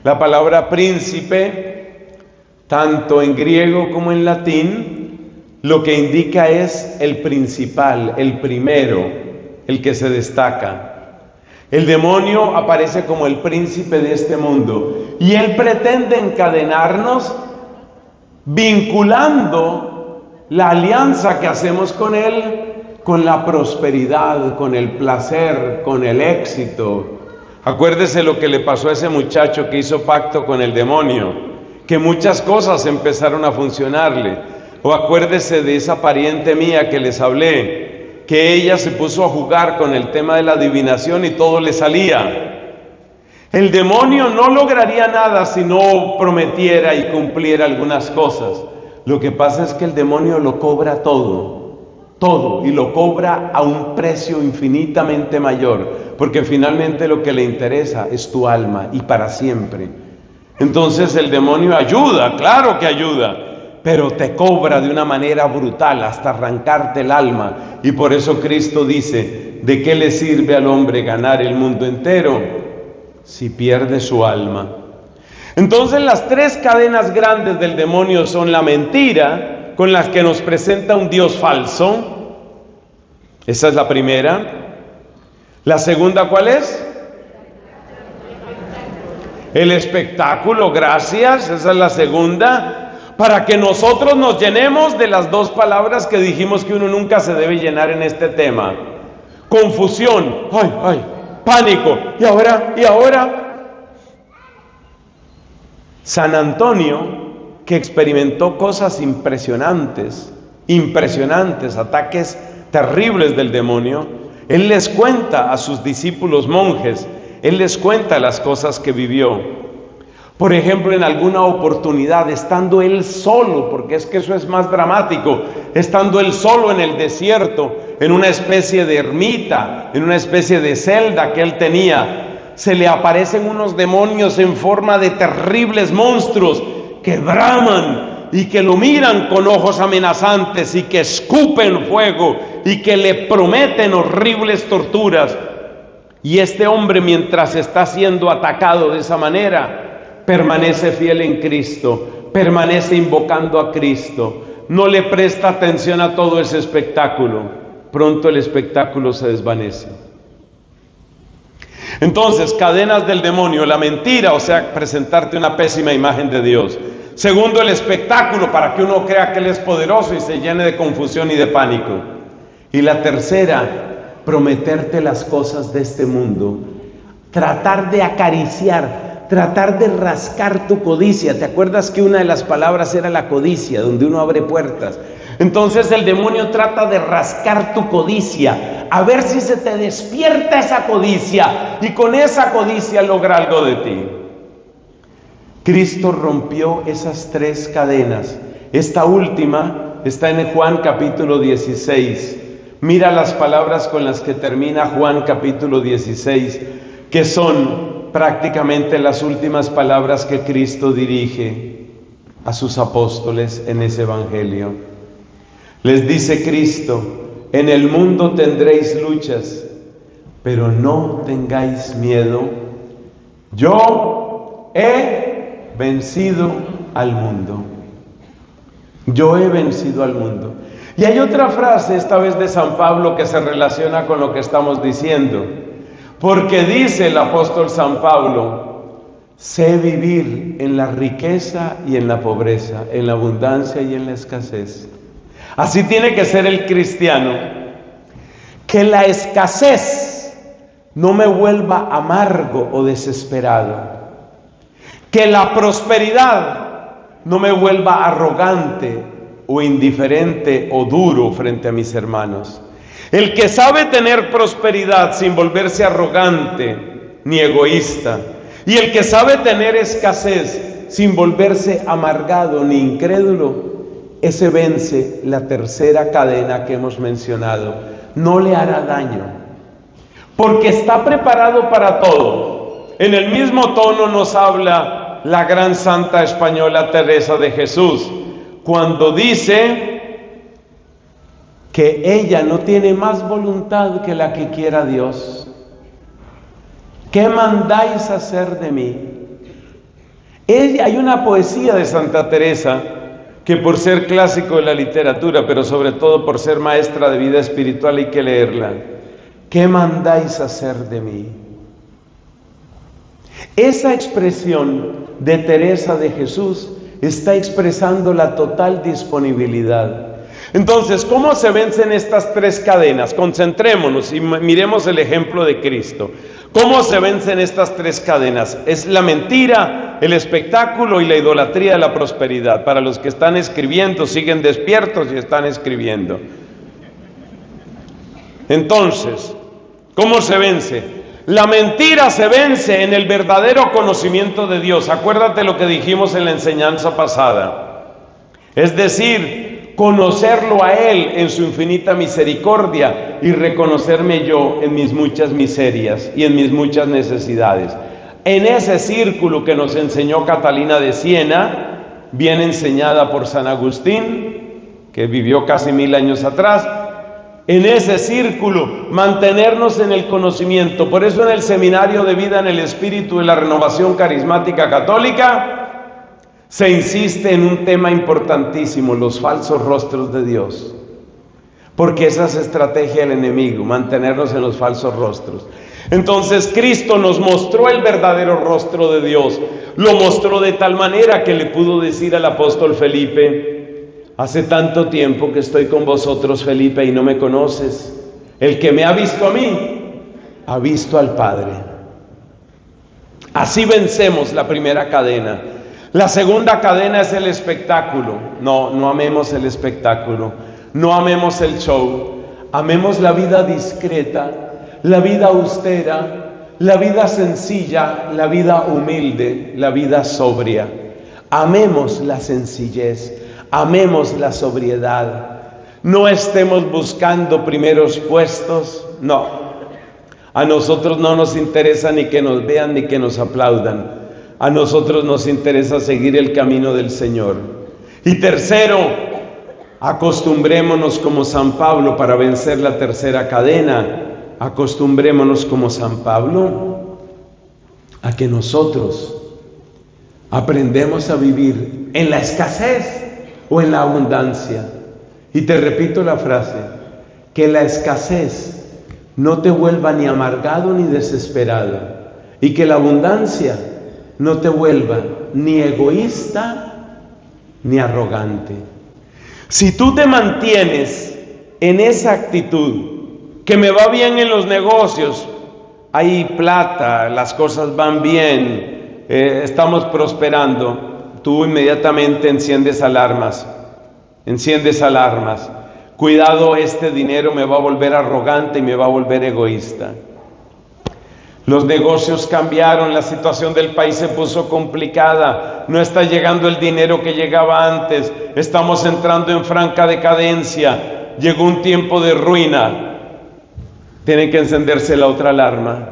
La palabra príncipe, tanto en griego como en latín, lo que indica es el principal, el primero, el que se destaca. El demonio aparece como el príncipe de este mundo y él pretende encadenarnos vinculando la alianza que hacemos con él con la prosperidad, con el placer, con el éxito. Acuérdese lo que le pasó a ese muchacho que hizo pacto con el demonio, que muchas cosas empezaron a funcionarle. O acuérdese de esa pariente mía que les hablé, que ella se puso a jugar con el tema de la adivinación y todo le salía. El demonio no lograría nada si no prometiera y cumpliera algunas cosas. Lo que pasa es que el demonio lo cobra todo, y lo cobra a un precio infinitamente mayor, porque finalmente lo que le interesa es tu alma y para siempre. Entonces el demonio ayuda, claro que ayuda, pero te cobra de una manera brutal hasta arrancarte el alma. Y por eso Cristo dice, ¿de qué le sirve al hombre ganar el mundo entero si pierde su alma? Entonces las tres cadenas grandes del demonio son la mentira, con las que nos presenta un Dios falso. Esa es la primera. La segunda, ¿cuál es? El espectáculo, gracias, esa es la segunda. Para que nosotros nos llenemos de las dos palabras que dijimos que uno nunca se debe llenar en este tema. Confusión, pánico, ¿y ahora? San Antonio, que experimentó cosas impresionantes, ataques terribles del demonio, él les cuenta a sus discípulos monjes, él les cuenta las cosas que vivió. Por ejemplo, en alguna oportunidad, estando él solo, porque es que eso es más dramático, estando él solo en el desierto, en una especie de ermita, en una especie de celda que él tenía, se le aparecen unos demonios en forma de terribles monstruos que braman y que lo miran con ojos amenazantes y que escupen fuego y que le prometen horribles torturas. Y este hombre, mientras está siendo atacado de esa manera, permanece fiel en Cristo, permanece invocando a Cristo, no le presta atención a todo ese espectáculo. Pronto el espectáculo se desvanece. Entonces, cadenas del demonio: la mentira, o sea, presentarte una pésima imagen de Dios. Segundo, el espectáculo, para que uno crea que Él es poderoso y se llene de confusión y de pánico. Y la tercera, prometerte las cosas de este mundo, tratar de acariciar, tratar de rascar tu codicia. ¿Te acuerdas que una de las palabras era la codicia, donde uno abre puertas? Entonces el demonio trata de rascar tu codicia, a ver si se te despierta esa codicia, y con esa codicia logra algo de ti. Cristo rompió esas tres cadenas. Esta última está en Juan capítulo 16. Mira las palabras con las que termina Juan capítulo 16, que son prácticamente las últimas palabras que Cristo dirige a sus apóstoles en ese evangelio. Les dice Cristo: en el mundo tendréis luchas, pero no tengáis miedo. Yo he vencido al mundo. Yo he vencido al mundo. Y hay otra frase, esta vez de San Pablo, que se relaciona con lo que estamos diciendo. Porque dice el apóstol San Pablo: sé vivir en la riqueza y en la pobreza, en la abundancia y en la escasez. Así tiene que ser el cristiano. Que la escasez no me vuelva amargo o desesperado. Que la prosperidad no me vuelva arrogante o indiferente o duro frente a mis hermanos. El que sabe tener prosperidad sin volverse arrogante ni egoísta, y el que sabe tener escasez sin volverse amargado ni incrédulo, ese vence la tercera cadena que hemos mencionado. No le hará daño, porque está preparado para todo. En el mismo tono nos habla la gran santa española Teresa de Jesús, cuando dice que ella no tiene más voluntad que la que quiera Dios. ¿Qué mandáis hacer de mí? Hay una poesía de Santa Teresa que, por ser clásico de la literatura, pero sobre todo por ser maestra de vida espiritual, hay que leerla. ¿Qué mandáis hacer de mí? Esa expresión de Teresa de Jesús está expresando la total disponibilidad. Entonces, ¿cómo se vencen estas tres cadenas? Concentrémonos y miremos el ejemplo de Cristo. ¿Cómo se vencen estas tres cadenas? Es la mentira, el espectáculo y la idolatría de la prosperidad. Para los que están escribiendo, siguen despiertos y están escribiendo. Entonces, ¿cómo se vence? La mentira se vence en el verdadero conocimiento de Dios. Acuérdate lo que dijimos en la enseñanza pasada. Es decir, conocerlo a Él en su infinita misericordia y reconocerme yo en mis muchas miserias y en mis muchas necesidades. En ese círculo que nos enseñó Catalina de Siena, bien enseñada por San Agustín, que vivió casi 1000 años atrás. En ese círculo, mantenernos en el conocimiento. Por eso en el Seminario de Vida en el Espíritu de la Renovación Carismática Católica se insiste en un tema importantísimo: los falsos rostros de Dios. Porque esa es estrategia del enemigo, mantenernos en los falsos rostros. Entonces Cristo nos mostró el verdadero rostro de Dios. Lo mostró de tal manera que le pudo decir al apóstol Felipe: hace tanto tiempo que estoy con vosotros, Felipe, y no me conoces. El que me ha visto a mí, ha visto al Padre. Así vencemos la primera cadena. La segunda cadena es el espectáculo. No amemos el espectáculo. No amemos el show, amemos la vida discreta, la vida austera, la vida sencilla, la vida humilde, la vida sobria. Amemos la sencillez, amemos la sobriedad. No estemos buscando primeros puestos, no. A nosotros no nos interesa ni que nos vean ni que nos aplaudan. A nosotros nos interesa seguir el camino del Señor. Y tercero, acostumbrémonos como San Pablo para vencer la tercera cadena. Acostumbrémonos como San Pablo a que nosotros aprendemos a vivir en la escasez o en la abundancia. Y te repito la frase: que la escasez no te vuelva ni amargado ni desesperado, y que la abundancia no te vuelva ni egoísta ni arrogante. Si tú te mantienes en esa actitud, que me va bien en los negocios, hay plata, las cosas van bien, estamos prosperando, tú inmediatamente enciendes alarmas. Cuidado, este dinero me va a volver arrogante y me va a volver egoísta. Los negocios cambiaron, la situación del país se puso complicada, no está llegando el dinero que llegaba antes, estamos entrando en franca decadencia, llegó un tiempo de ruina. Tiene que encenderse la otra alarma: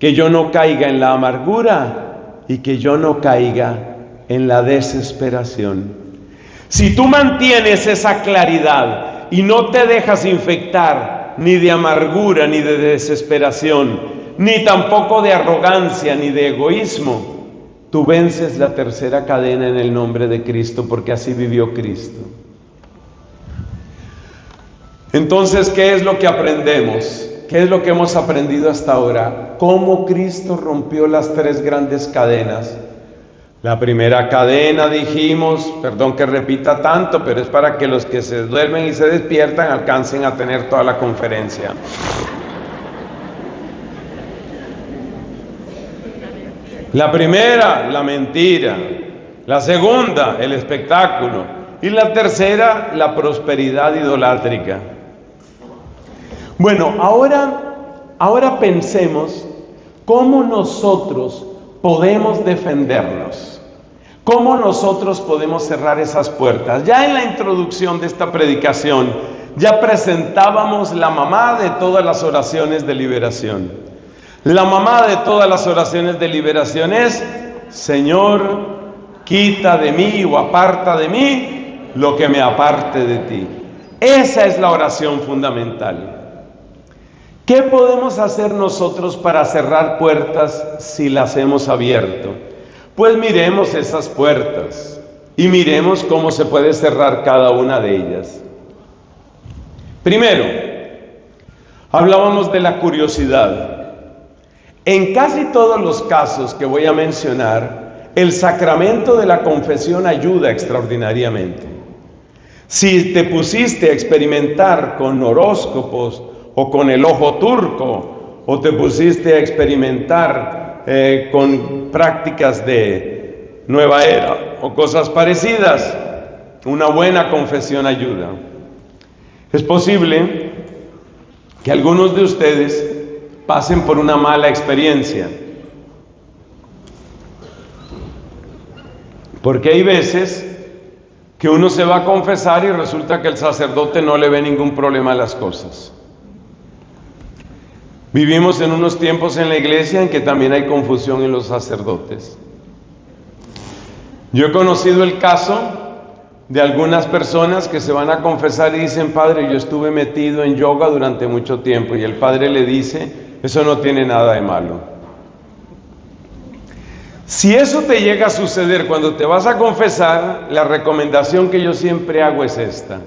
que yo no caiga en la amargura y que yo no caiga en la desesperación. Si tú mantienes esa claridad y no te dejas infectar ni de amargura ni de desesperación, ni tampoco de arrogancia ni de egoísmo, tú vences la tercera cadena en el nombre de Cristo, porque así vivió Cristo. Entonces, ¿qué es lo que aprendemos? ¿Qué es lo que hemos aprendido hasta ahora? ¿Cómo Cristo rompió las tres grandes cadenas? La primera cadena, dijimos, perdón que repita tanto, pero es para que los que se duermen y se despiertan alcancen a tener toda la conferencia. La primera, la mentira. La segunda, el espectáculo. Y la tercera, la prosperidad idolátrica. Bueno, ahora pensemos cómo nosotros podemos defendernos. ¿Cómo nosotros podemos cerrar esas puertas? Ya en la introducción de esta predicación, ya presentábamos la mamá de todas las oraciones de liberación. La mamá de todas las oraciones de liberación es: Señor, quita de mí o aparta de mí lo que me aparte de ti. Esa es la oración fundamental. ¿Qué podemos hacer nosotros para cerrar puertas si las hemos abierto? Pues miremos esas puertas y miremos cómo se puede cerrar cada una de ellas. Primero, hablábamos de la curiosidad. En casi todos los casos que voy a mencionar, el sacramento de la confesión ayuda extraordinariamente. Si te pusiste a experimentar con horóscopos o con el ojo turco, o te pusiste a experimentar con prácticas de nueva era o cosas parecidas, una buena confesión ayuda. Es posible que algunos de ustedes pasen por una mala experiencia, porque hay veces que uno se va a confesar y resulta que el sacerdote no le ve ningún problema a las cosas. Vivimos en unos tiempos en la iglesia en que también hay confusión en los sacerdotes. Yo he conocido el caso de algunas personas que se van a confesar y dicen: Padre, yo estuve metido en yoga durante mucho tiempo, y el Padre le dice: eso no tiene nada de malo. Si eso te llega a suceder cuando te vas a confesar, la recomendación que yo siempre hago es esta: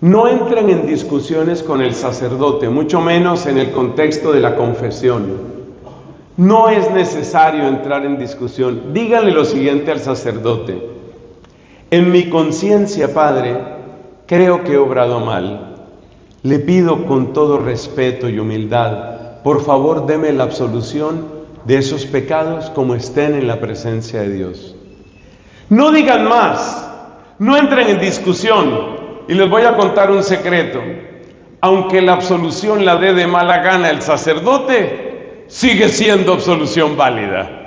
no entren en discusiones con el sacerdote, mucho menos en el contexto de la confesión. No es necesario entrar en discusión. Díganle lo siguiente al sacerdote: en mi conciencia, Padre, creo que he obrado mal. Le pido con todo respeto y humildad, por favor, deme la absolución de esos pecados como estén en la presencia de Dios. No digan más, no entren en discusión. Y les voy a contar un secreto: aunque la absolución la dé de mala gana el sacerdote, sigue siendo absolución válida.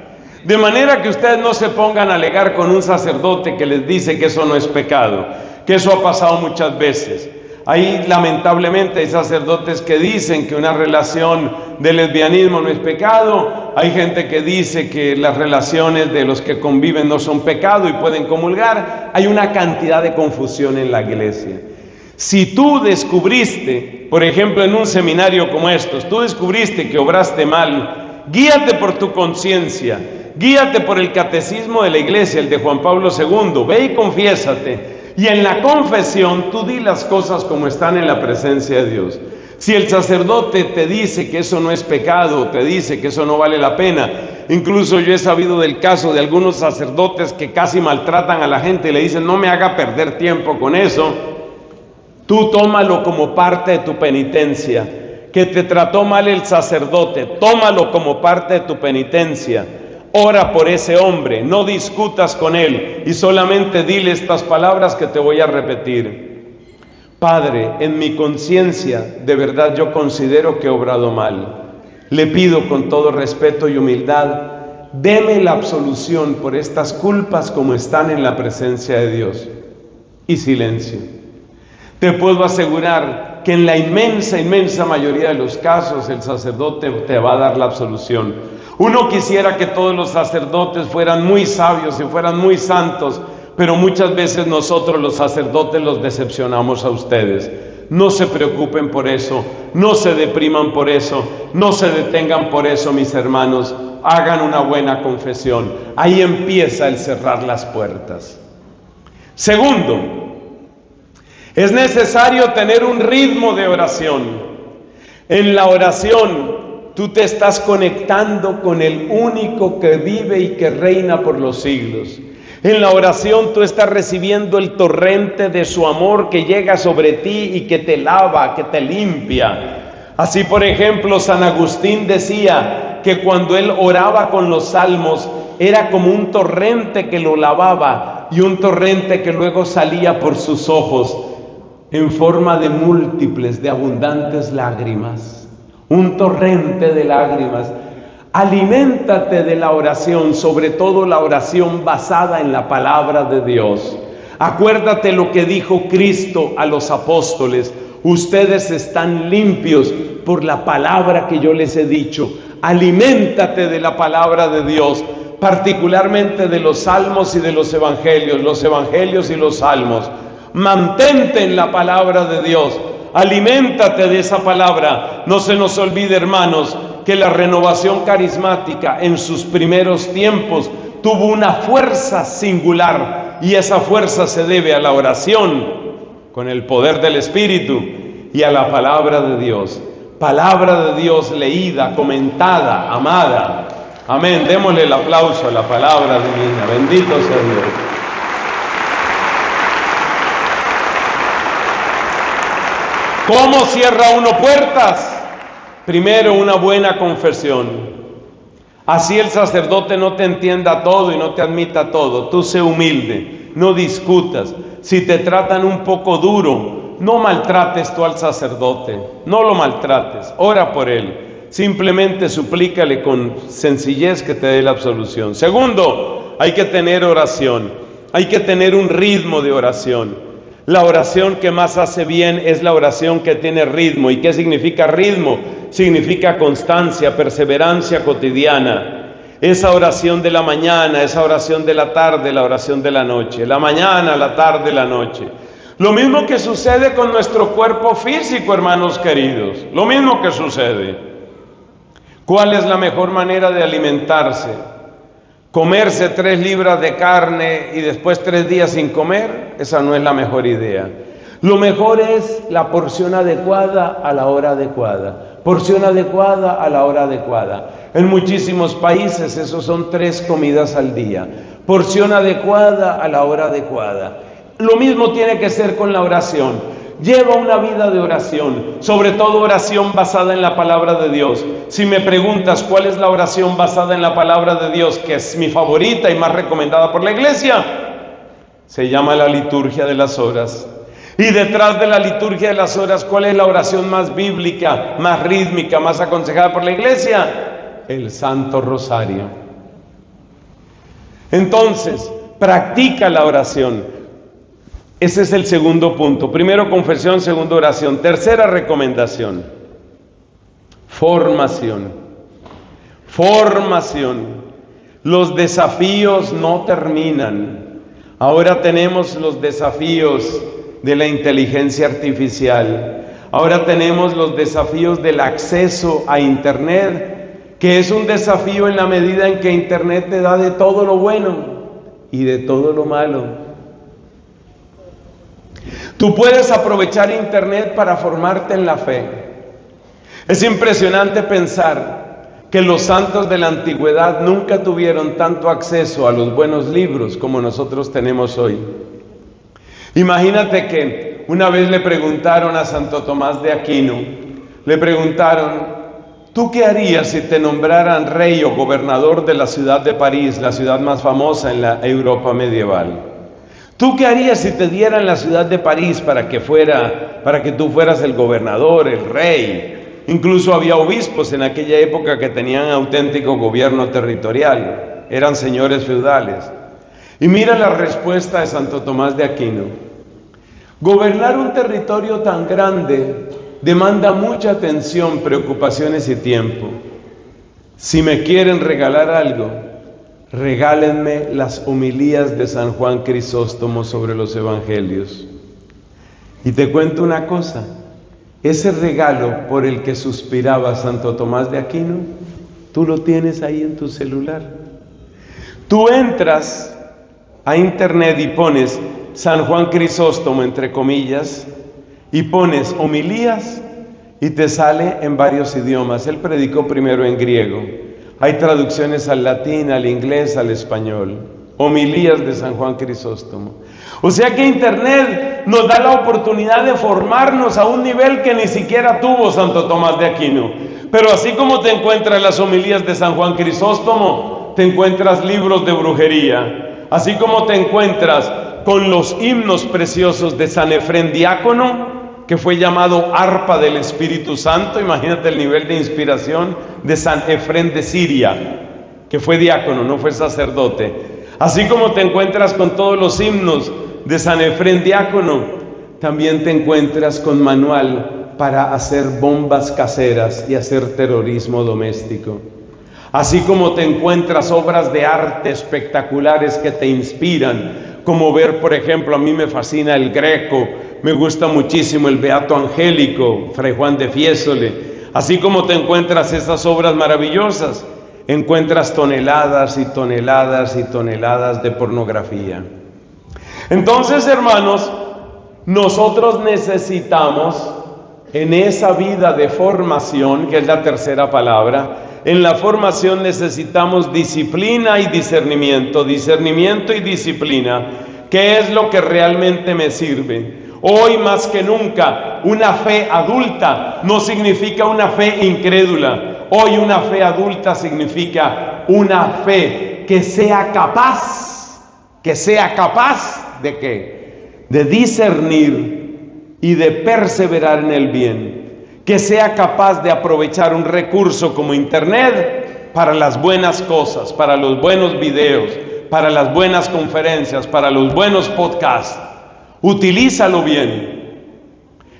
De manera que ustedes no se pongan a alegar con un sacerdote que les dice que eso no es pecado, que eso ha pasado muchas veces. Ahí lamentablemente hay sacerdotes que dicen que una relación de lesbianismo no es pecado, hay gente que dice que las relaciones de los que conviven no son pecado y pueden comulgar. Hay una cantidad de confusión en la iglesia. Si tú descubriste, por ejemplo, en un seminario como estos, tú descubriste que obraste mal, guíate por tu conciencia, guíate por el catecismo de la iglesia, el de Juan Pablo II, ve y confiésate. Y en la confesión tú di las cosas como están en la presencia de Dios. Si el sacerdote te dice que eso no es pecado, te dice que eso no vale la pena, incluso yo he sabido del caso de algunos sacerdotes que casi maltratan a la gente y le dicen: no me haga perder tiempo con eso, tú tómalo como parte de tu penitencia. Que te trató mal el sacerdote, tómalo como parte de tu penitencia. Ora por ese hombre, no discutas con él y solamente dile estas palabras que te voy a repetir: Padre, en mi conciencia de verdad yo considero que he obrado mal. Le pido con todo respeto y humildad, deme la absolución por estas culpas como están en la presencia de Dios. Y silencio. Te puedo asegurar que en la inmensa mayoría de los casos el sacerdote te va a dar la absolución. Uno quisiera que todos los sacerdotes fueran muy sabios y fueran muy santos, pero muchas veces nosotros los sacerdotes los decepcionamos a ustedes. No se preocupen por eso, no se depriman por eso, no se detengan por eso, mis hermanos. Hagan una buena confesión. Ahí empieza el cerrar las puertas. Segundo, es necesario tener un ritmo de oración. En la oración tú te estás conectando con el único que vive y que reina por los siglos. En la oración tú estás recibiendo el torrente de su amor que llega sobre ti y que te lava, que te limpia. Así, por ejemplo, San Agustín decía que cuando él oraba con los salmos era como un torrente que lo lavaba y un torrente que luego salía por sus ojos en forma de múltiples, de abundantes lágrimas. Un torrente de lágrimas. Aliméntate de la oración, sobre todo la oración basada en la palabra de Dios. Acuérdate lo que dijo Cristo a los apóstoles: ustedes están limpios por la palabra que yo les he dicho. Aliméntate de la palabra de Dios, particularmente de los salmos y de los evangelios y los salmos. Mantente en la palabra de Dios. Aliméntate de esa palabra. No se nos olvide, hermanos, que la renovación carismática en sus primeros tiempos tuvo una fuerza singular, y esa fuerza se debe a la oración con el poder del Espíritu y a la palabra de Dios. Palabra de Dios leída, comentada, amada. Amén. Démosle el aplauso a la palabra divina. Bendito sea Dios. ¿Cómo cierra uno puertas? Primero, una buena confesión. Así el sacerdote no te entienda todo y no te admita todo. Tú sé humilde, no discutas. Si te tratan un poco duro, no maltrates tú al sacerdote. No lo maltrates, ora por él. Simplemente suplícale con sencillez que te dé la absolución. Segundo, hay que tener oración. Hay que tener un ritmo de oración. La oración que más hace bien es la oración que tiene ritmo. ¿Y qué significa ritmo? Significa constancia, perseverancia cotidiana. esa oración de la mañana, esa oración de la tarde, la oración de la noche, la mañana, la tarde, la noche. Lo mismo que sucede con nuestro cuerpo físico, hermanos queridos, lo mismo que sucede. ¿Cuál es la mejor manera de alimentarse? ¿Comerse 3 libras de carne y después 3 días sin comer? Esa no es la mejor idea. Lo mejor es la porción adecuada a la hora adecuada. Porción adecuada a la hora adecuada. En muchísimos países esos son 3 comidas al día. Porción adecuada a la hora adecuada. Lo mismo tiene que ser con la oración. Lleva una vida de oración, sobre todo oración basada en la palabra de Dios. Si me preguntas cuál es la oración basada en la palabra de Dios, que es mi favorita y más recomendada por la iglesia, se llama la liturgia de las horas. Y detrás de la liturgia de las horas, ¿cuál es la oración más bíblica, más rítmica, más aconsejada por la iglesia? El Santo Rosario. Entonces, practica la oración. Ese es el segundo punto. Primero confesión, segundo oración. Tercera recomendación. Formación. Formación. Los desafíos no terminan. Ahora tenemos los desafíos de la inteligencia artificial. Ahora tenemos los desafíos del acceso a Internet, que es un desafío en la medida en que Internet te da de todo lo bueno y de todo lo malo. Tú puedes aprovechar Internet para formarte en la fe. Es impresionante pensar que los santos de la antigüedad nunca tuvieron tanto acceso a los buenos libros como nosotros tenemos hoy. Imagínate que una vez le preguntaron a Santo Tomás de Aquino, le preguntaron, ¿tú qué harías si te nombraran rey o gobernador de la ciudad de París, la ciudad más famosa en la Europa medieval? ¿Tú qué harías si te dieran la ciudad de París para que tú fueras el gobernador, el rey? Incluso había obispos en aquella época que tenían auténtico gobierno territorial, eran señores feudales. Y mira la respuesta de Santo Tomás de Aquino. Gobernar un territorio tan grande demanda mucha atención, preocupaciones y tiempo. Si me quieren regalar algo, regálenme las homilías de San Juan Crisóstomo sobre los evangelios. Y te cuento una cosa, ese regalo por el que suspiraba Santo Tomás de Aquino, tú lo tienes ahí en tu celular. Tú entras a Internet y pones San Juan Crisóstomo, entre comillas, y pones homilías y te sale en varios idiomas. Él predicó primero en griego. Hay traducciones al latín, al inglés, al español. Homilías de San Juan Crisóstomo. O sea que Internet nos da la oportunidad de formarnos a un nivel que ni siquiera tuvo Santo Tomás de Aquino. Pero así como te encuentras las homilías de San Juan Crisóstomo, te encuentras libros de brujería. Así como te encuentras con los himnos preciosos de San Efrén Diácono, que fue llamado arpa del Espíritu Santo. Imagínate el nivel de inspiración de San Efrén de Siria, que fue diácono, no fue sacerdote. Así como te encuentras con todos los himnos de San Efrén Diácono, también te encuentras con manual para hacer bombas caseras y hacer terrorismo doméstico. Así como te encuentras obras de arte espectaculares que te inspiran, como ver, por ejemplo, a mí me fascina el Greco, me gusta muchísimo el Beato Angélico, Fray Juan de Fiesole. Así como te encuentras esas obras maravillosas, encuentras toneladas y toneladas y toneladas de pornografía. Entonces, hermanos, nosotros necesitamos en esa vida de formación, que es la tercera palabra, en la formación necesitamos disciplina y discernimiento y disciplina. ¿Qué es lo que realmente me sirve? Hoy más que nunca, una fe adulta no significa una fe incrédula. Hoy una fe adulta significa una fe que sea capaz ¿de qué? De discernir y de perseverar en el bien. Que sea capaz de aprovechar un recurso como Internet para las buenas cosas, para los buenos videos, para las buenas conferencias, para los buenos podcasts. Utilízalo bien.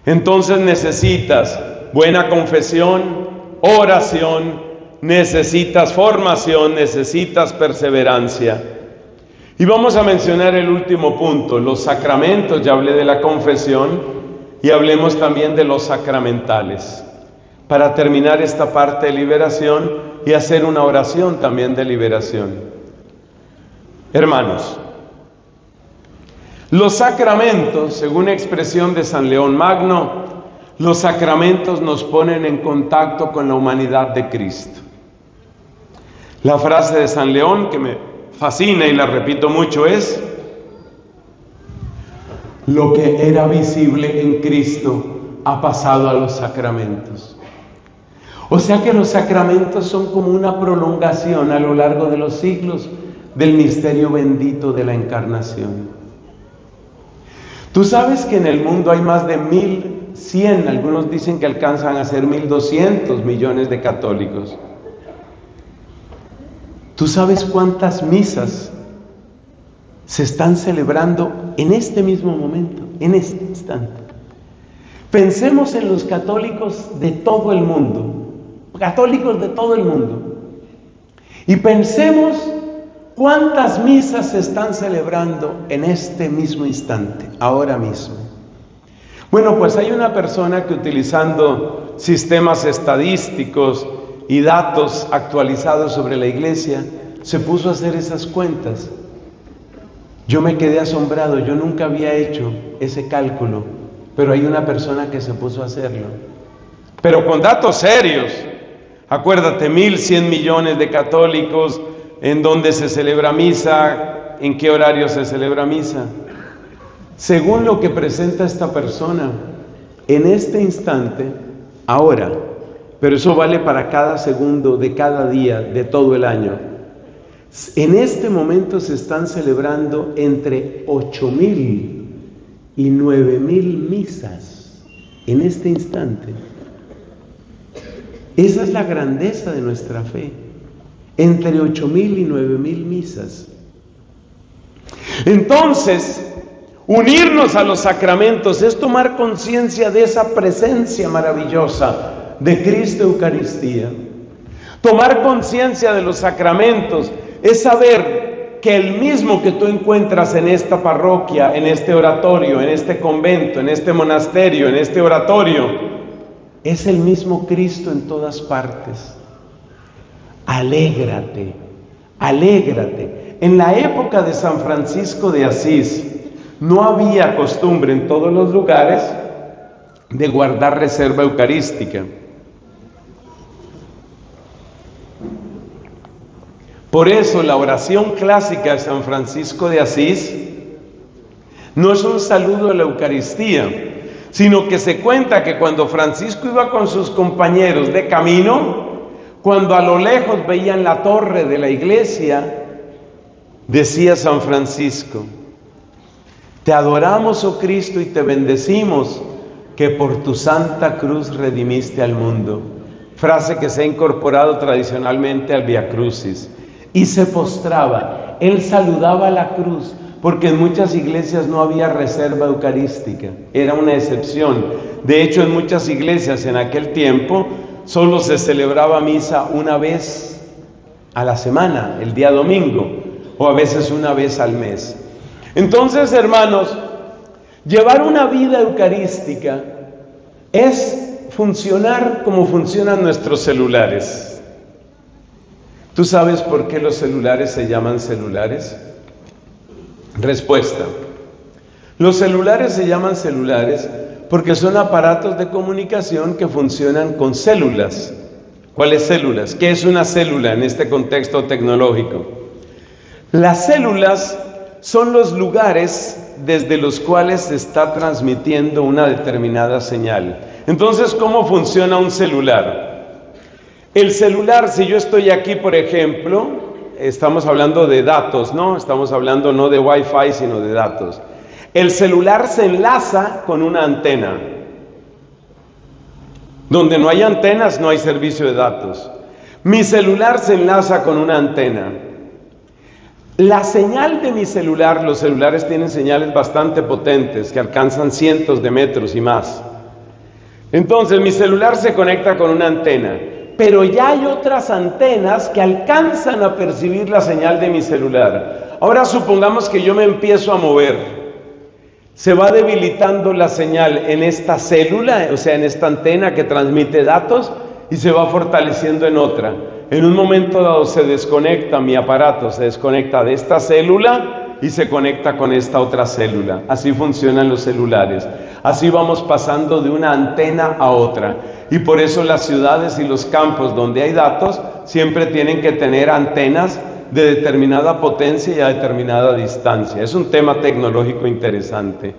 Entonces necesitas buena confesión, oración, necesitas formación, necesitas perseverancia. Y vamos a mencionar el último punto, los sacramentos. Ya hablé de la confesión y hablemos también de los sacramentales, para terminar esta parte de liberación y hacer una oración también de liberación. Hermanos, los sacramentos, según expresión de San León Magno, los sacramentos nos ponen en contacto con la humanidad de Cristo. La frase de San León, que me fascina y la repito mucho, es: lo que era visible en Cristo ha pasado a los sacramentos. O sea que los sacramentos son como una prolongación a lo largo de los siglos del misterio bendito de la encarnación. Tú sabes que en el mundo hay más de 1.100, algunos dicen que alcanzan a ser 1.200 millones de católicos. ¿Tú sabes cuántas misas se están celebrando en este mismo momento, en este instante? Pensemos en los católicos de todo el mundo, y pensemos cuántas misas se están celebrando en este mismo instante, ahora mismo. Bueno, pues hay una persona que, utilizando sistemas estadísticos y datos actualizados sobre la Iglesia, se puso a hacer esas cuentas. Yo me quedé asombrado, yo nunca había hecho ese cálculo, pero hay una persona que se puso a hacerlo. Pero con datos serios. Acuérdate, 1.100 millones de católicos, en dónde se celebra misa, en qué horario se celebra misa. Según lo que presenta esta persona, en este instante, ahora, pero eso vale para cada segundo de cada día de todo el año, en este momento se están celebrando entre 8.000 y 9.000 misas, en este instante. Esa es la grandeza de nuestra fe, entre 8.000 y 9.000 misas. Entonces, unirnos a los sacramentos es tomar conciencia de esa presencia maravillosa de Cristo Eucaristía. Tomar conciencia de los sacramentos es saber que el mismo que tú encuentras en esta parroquia, en este oratorio, en este convento, en este monasterio, en este oratorio, es el mismo Cristo en todas partes. Alégrate, alégrate. En la época de San Francisco de Asís, no había costumbre en todos los lugares de guardar reserva eucarística. Por eso la oración clásica de San Francisco de Asís no es un saludo a la Eucaristía, sino que se cuenta que cuando Francisco iba con sus compañeros de camino, cuando a lo lejos veían la torre de la iglesia, decía San Francisco: te adoramos, oh Cristo, y te bendecimos, que por tu santa cruz redimiste al mundo. Frase que se ha incorporado tradicionalmente al Via Crucis. Y se postraba, él saludaba la cruz, porque en muchas iglesias no había reserva eucarística, era una excepción. De hecho, en muchas iglesias en aquel tiempo solo se celebraba misa una vez a la semana, el día domingo, o a veces una vez al mes. Entonces, hermanos, llevar una vida eucarística es funcionar como funcionan nuestros celulares. ¿Tú sabes por qué los celulares se llaman celulares? Respuesta: los celulares se llaman celulares porque son aparatos de comunicación que funcionan con células. ¿Cuáles células? ¿Qué es una célula en este contexto tecnológico? Las células son los lugares desde los cuales se está transmitiendo una determinada señal. Entonces, ¿cómo funciona un celular? El celular, si yo estoy aquí, por ejemplo, estamos hablando de datos, ¿no? Estamos hablando no de Wi-Fi, sino de datos. El celular se enlaza con una antena. Donde no hay antenas, no hay servicio de datos. Mi celular se enlaza con una antena. La señal de mi celular, los celulares tienen señales bastante potentes que alcanzan cientos de metros y más. Entonces, mi celular se conecta con una antena. pero ya hay otras antenas que alcanzan a percibir la señal de mi celular. Ahora supongamos que yo me empiezo a mover. Se va debilitando la señal en esta célula, o sea, en esta antena que transmite datos, y se va fortaleciendo en otra. En un momento dado se desconecta mi aparato, se desconecta de esta célula y se conecta con esta otra célula. Así funcionan los celulares. Así vamos pasando de una antena a otra. Y por eso las ciudades y los campos donde hay datos siempre tienen que tener antenas de determinada potencia y a determinada distancia. Es un tema tecnológico interesante.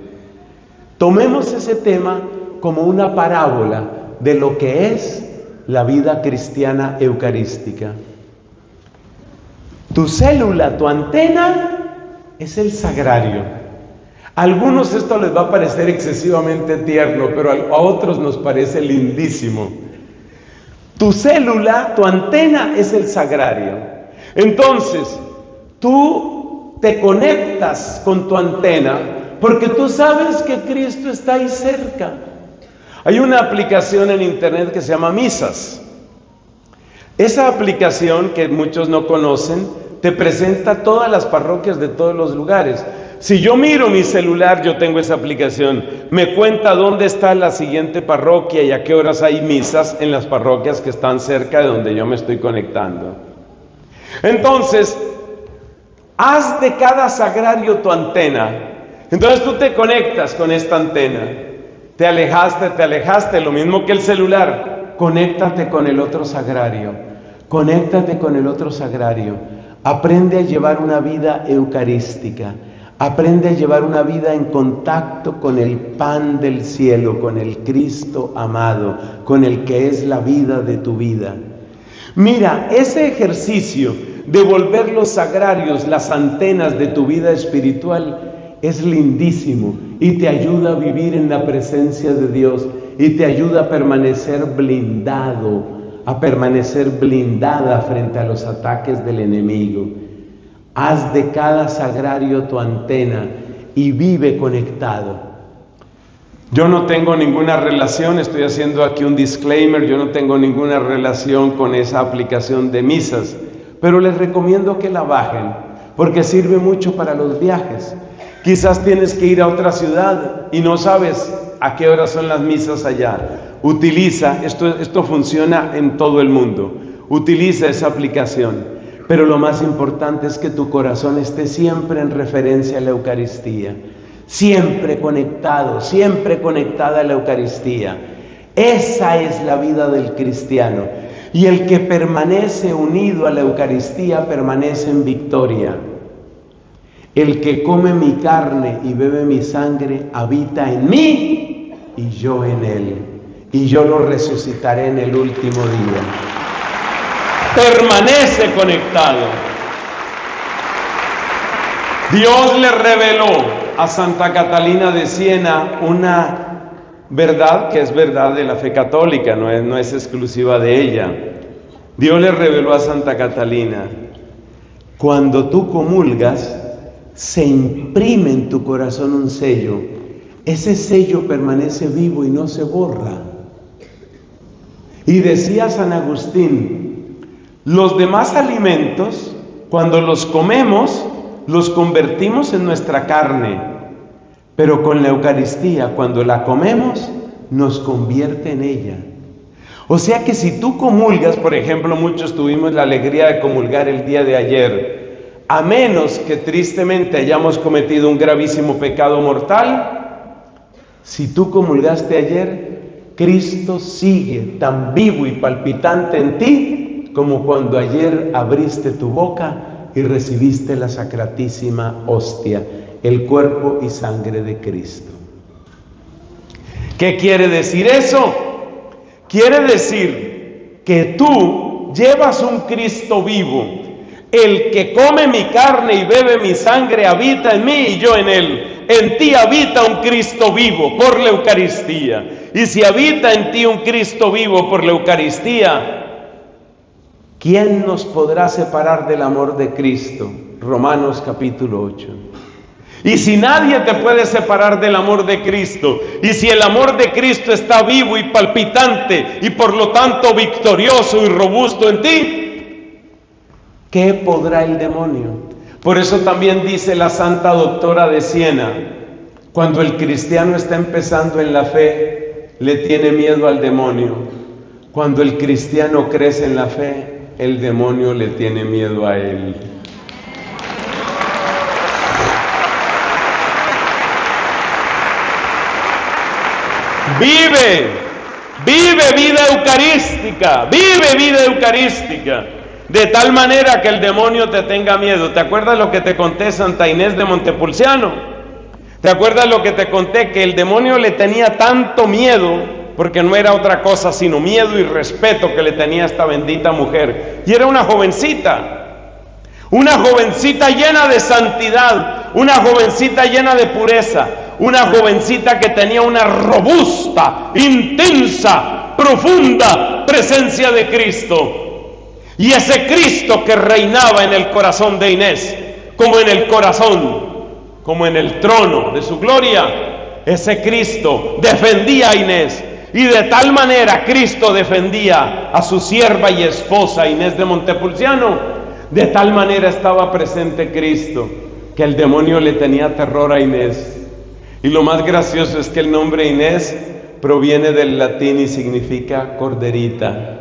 Tomemos ese tema como una parábola de lo que es la vida cristiana eucarística. Tu célula, tu antena, es el sagrario. A algunos esto les va a parecer excesivamente tierno, pero a otros nos parece lindísimo. Tu célula, tu antena es el sagrario. Entonces, tú te conectas con tu antena porque tú sabes que Cristo está ahí cerca. Hay una aplicación en internet que se llama Misas. Esa aplicación, que muchos no conocen, te presenta todas las parroquias de todos los lugares. Si yo miro mi celular, yo tengo esa aplicación, me cuenta dónde está la siguiente parroquia y a qué horas hay misas en las parroquias que están cerca de donde yo me estoy conectando. Entonces, haz de cada sagrario tu antena. Entonces tú te conectas con esta antena. Te alejaste, lo mismo que el celular. Conéctate con el otro sagrario. Conéctate con el otro sagrario. Aprende a llevar una vida eucarística. Aprende a llevar una vida en contacto con el pan del cielo, con el Cristo amado, con el que es la vida de tu vida. Mira, ese ejercicio de volver los sagrarios, las antenas de tu vida espiritual, es lindísimo y te ayuda a vivir en la presencia de Dios y te ayuda a permanecer blindado, a permanecer blindada frente a los ataques del enemigo. Haz de cada sagrario tu antena y vive conectado. Yo no tengo ninguna relación, estoy haciendo aquí un disclaimer, yo no tengo ninguna relación con esa aplicación de misas, pero les recomiendo que la bajen, porque sirve mucho para los viajes. Quizás tienes que ir a otra ciudad y no sabes a qué hora son las misas allá. Utiliza, esto funciona en todo el mundo, utiliza esa aplicación. Pero lo más importante es que tu corazón esté siempre en referencia a la Eucaristía, siempre conectado, siempre conectada a la Eucaristía. Esa es la vida del cristiano. Y el que permanece unido a la Eucaristía permanece en victoria. El que come mi carne y bebe mi sangre habita en mí y yo en él. Y yo lo resucitaré en el último día. Permanece conectado. Dios le reveló a Santa Catalina de Siena una verdad que es verdad de la fe católica, no es exclusiva de ella. Dios le reveló a Santa Catalina: cuando tú comulgas, se imprime en tu corazón un sello. Ese sello permanece vivo y no se borra. Y decía San Agustín: los demás alimentos, cuando los comemos, los convertimos en nuestra carne, pero con la Eucaristía, cuando la comemos, nos convierte en ella. O sea que si tú comulgas, por ejemplo, muchos tuvimos la alegría de comulgar el día de ayer, a menos que tristemente hayamos cometido un gravísimo pecado mortal, si tú comulgaste ayer, Cristo sigue tan vivo y palpitante en ti como cuando ayer abriste tu boca y recibiste la sacratísima hostia, el cuerpo y sangre de Cristo. ¿Qué quiere decir eso? Quiere decir que tú llevas un Cristo vivo. El que come mi carne y bebe mi sangre habita en mí y yo en él. En ti habita un Cristo vivo por la Eucaristía. Y si habita en ti un Cristo vivo por la Eucaristía, ¿quién nos podrá separar del amor de Cristo? Romanos capítulo 8. Y si nadie te puede separar del amor de Cristo, y si el amor de Cristo está vivo y palpitante y por lo tanto victorioso y robusto en ti, ¿qué podrá el demonio? Por eso también dice la Santa Doctora de Siena, cuando el cristiano está empezando en la fe, le tiene miedo al demonio. Cuando el cristiano crece en la fe, el demonio le tiene miedo a él. Vive vida eucarística, de tal manera que el demonio te tenga miedo. ¿Te acuerdas lo que te conté Santa Inés de Montepulciano? ¿Te acuerdas lo que te conté? Que el demonio le tenía tanto miedo, porque no era otra cosa sino miedo y respeto que le tenía a esta bendita mujer. Y era una jovencita llena de santidad, una jovencita llena de pureza, una jovencita que tenía una robusta, intensa, profunda presencia de Cristo. Y ese Cristo que reinaba en el corazón de Inés, como en el corazón, como en el trono de su gloria, ese Cristo defendía a Inés. Y de tal manera Cristo defendía a su sierva y esposa Inés de Montepulciano, de tal manera estaba presente Cristo, que el demonio le tenía terror a Inés. Y lo más gracioso es que el nombre Inés proviene del latín y significa corderita.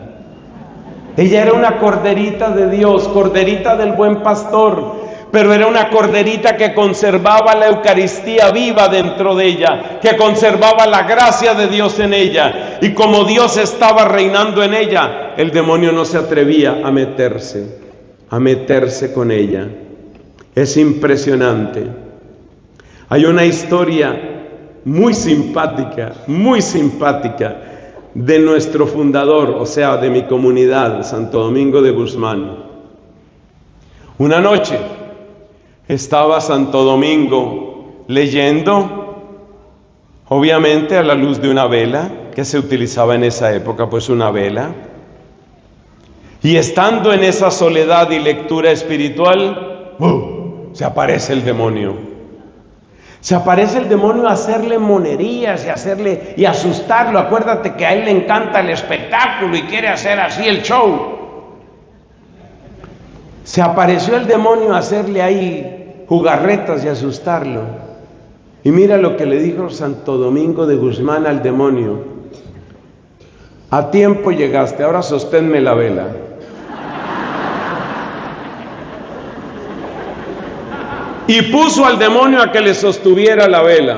Ella era una corderita de Dios, corderita del buen pastor, pero era una corderita que conservaba la Eucaristía viva dentro de ella, que conservaba la gracia de Dios en ella. Y como Dios estaba reinando en ella, el demonio no se atrevía a meterse con ella. Es impresionante. Hay una historia muy simpática de nuestro fundador, o sea, de mi comunidad, Santo Domingo de Guzmán. Una noche estaba Santo Domingo leyendo, obviamente a la luz de una vela, que se utilizaba en esa época, pues una vela. Y estando en esa soledad y lectura espiritual, se aparece el demonio. Se aparece el demonio a hacerle monerías y asustarlo. Acuérdate que a él le encanta el espectáculo y quiere hacer así el show. Se apareció el demonio a hacerle ahí jugarretas y asustarlo. Y mira lo que le dijo Santo Domingo de Guzmán al demonio: a tiempo llegaste, ahora sosténme la vela. Y puso al demonio a que le sostuviera la vela.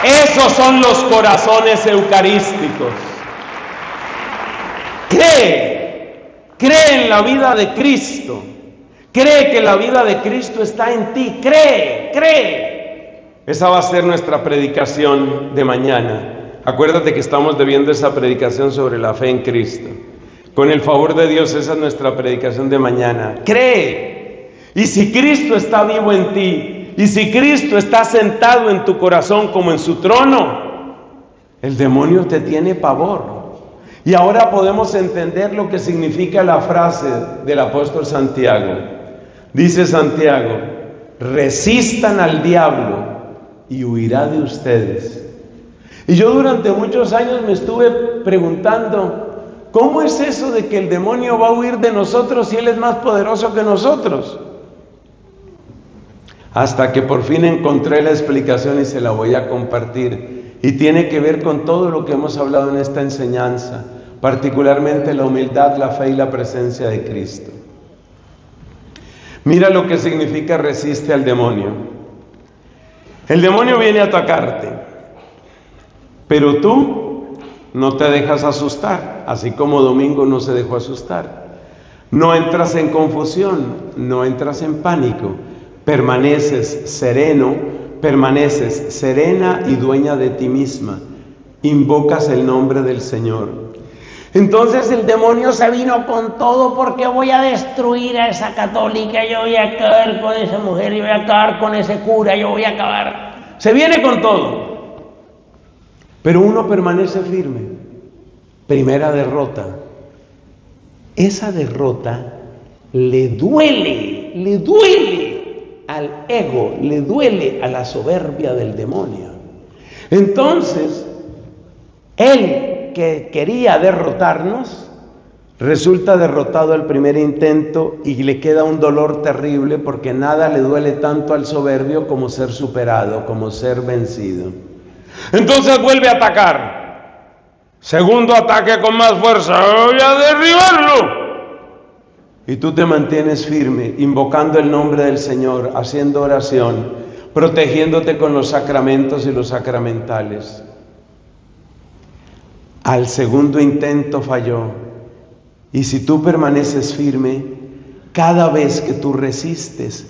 Esos son los corazones eucarísticos. Cree en la vida de Cristo. Cree que la vida de Cristo está en ti. Cree. Esa va a ser nuestra predicación de mañana. Acuérdate que estamos debiendo esa predicación sobre la fe en Cristo. Con el favor de Dios, esa es nuestra predicación de mañana. Cree. Y si Cristo está vivo en ti, y si Cristo está sentado en tu corazón como en su trono, el demonio te tiene pavor. Y ahora podemos entender lo que significa la frase del apóstol Santiago. Dice Santiago: resistan al diablo y huirá de ustedes. Y yo durante muchos años me estuve preguntando, ¿cómo es eso de que el demonio va a huir de nosotros si él es más poderoso que nosotros? Hasta que por fin encontré la explicación y se la voy a compartir. Y tiene que ver con todo lo que hemos hablado en esta enseñanza, particularmente la humildad, la fe y la presencia de Cristo. Mira lo que significa resiste al demonio. El demonio viene a atacarte, pero tú no te dejas asustar, así como Domingo no se dejó asustar. No entras en confusión, no entras en pánico, permaneces sereno, permaneces serena y dueña de ti misma. Invocas el nombre del Señor. Entonces el demonio se vino con todo, porque voy a destruir a esa católica, yo voy a acabar con esa mujer, yo voy a acabar con ese cura, yo voy a acabar. Se viene con todo. Pero uno permanece firme. Primera derrota. esa derrota le duele al ego, le duele a la soberbia del demonio. Entonces, él que quería derrotarnos, resulta derrotado al primer intento y le queda un dolor terrible, porque nada le duele tanto al soberbio como ser superado, como ser vencido. Entonces vuelve a atacar. Segundo ataque con más fuerza. ¡Voy a derribarlo! Y tú te mantienes firme, invocando el nombre del Señor, haciendo oración, protegiéndote con los sacramentos y los sacramentales. Al segundo intento falló. Y si tú permaneces firme, cada vez que tú resistes,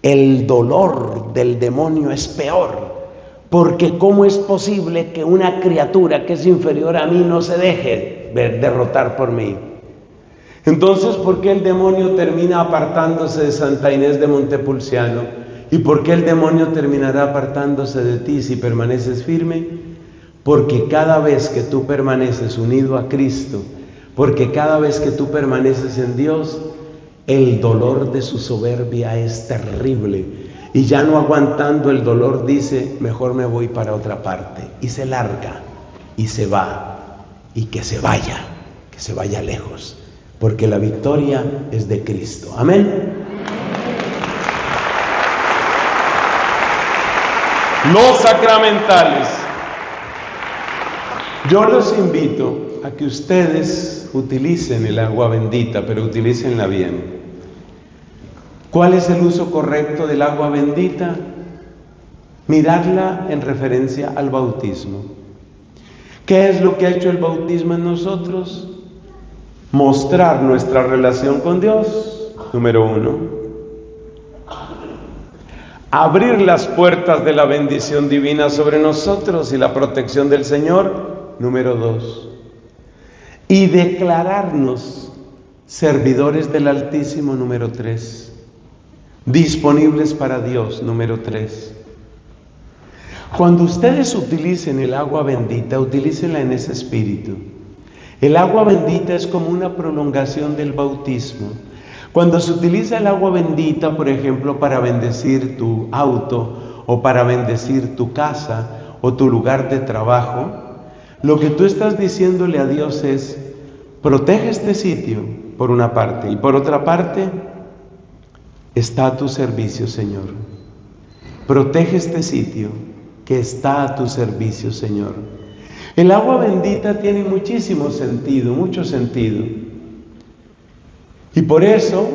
el dolor del demonio es peor. Porque ¿cómo es posible que una criatura que es inferior a mí no se deje derrotar por mí? Entonces, ¿por qué el demonio termina apartándose de Santa Inés de Montepulciano? ¿Y por qué el demonio terminará apartándose de ti si permaneces firme? Porque cada vez que tú permaneces unido a Cristo, porque cada vez que tú permaneces en Dios, el dolor de su soberbia es terrible. Y ya no aguantando el dolor dice, mejor me voy para otra parte. Y se larga, y se va, y que se vaya lejos. Porque la victoria es de Cristo. Amén. Los sacramentales. Yo los invito a que ustedes utilicen el agua bendita, pero utilícenla bien. ¿Cuál es el uso correcto del agua bendita? Mirarla en referencia al bautismo. ¿Qué es lo que ha hecho el bautismo en nosotros? Mostrar nuestra relación con Dios, número 1. Abrir las puertas de la bendición divina sobre nosotros y la protección del Señor, número 2. Y declararnos servidores del Altísimo, número 3. Disponibles para Dios, número 3. Cuando ustedes utilicen el agua bendita, utilícenla en ese espíritu. El agua bendita es como una prolongación del bautismo. Cuando se utiliza el agua bendita, por ejemplo, para bendecir tu auto, o para bendecir tu casa, o tu lugar de trabajo, lo que tú estás diciéndole a Dios es, protege este sitio, por una parte, y por otra parte, está a tu servicio, Señor. Protege este sitio que está a tu servicio, Señor. El agua bendita tiene muchísimo sentido, mucho sentido. Y por eso,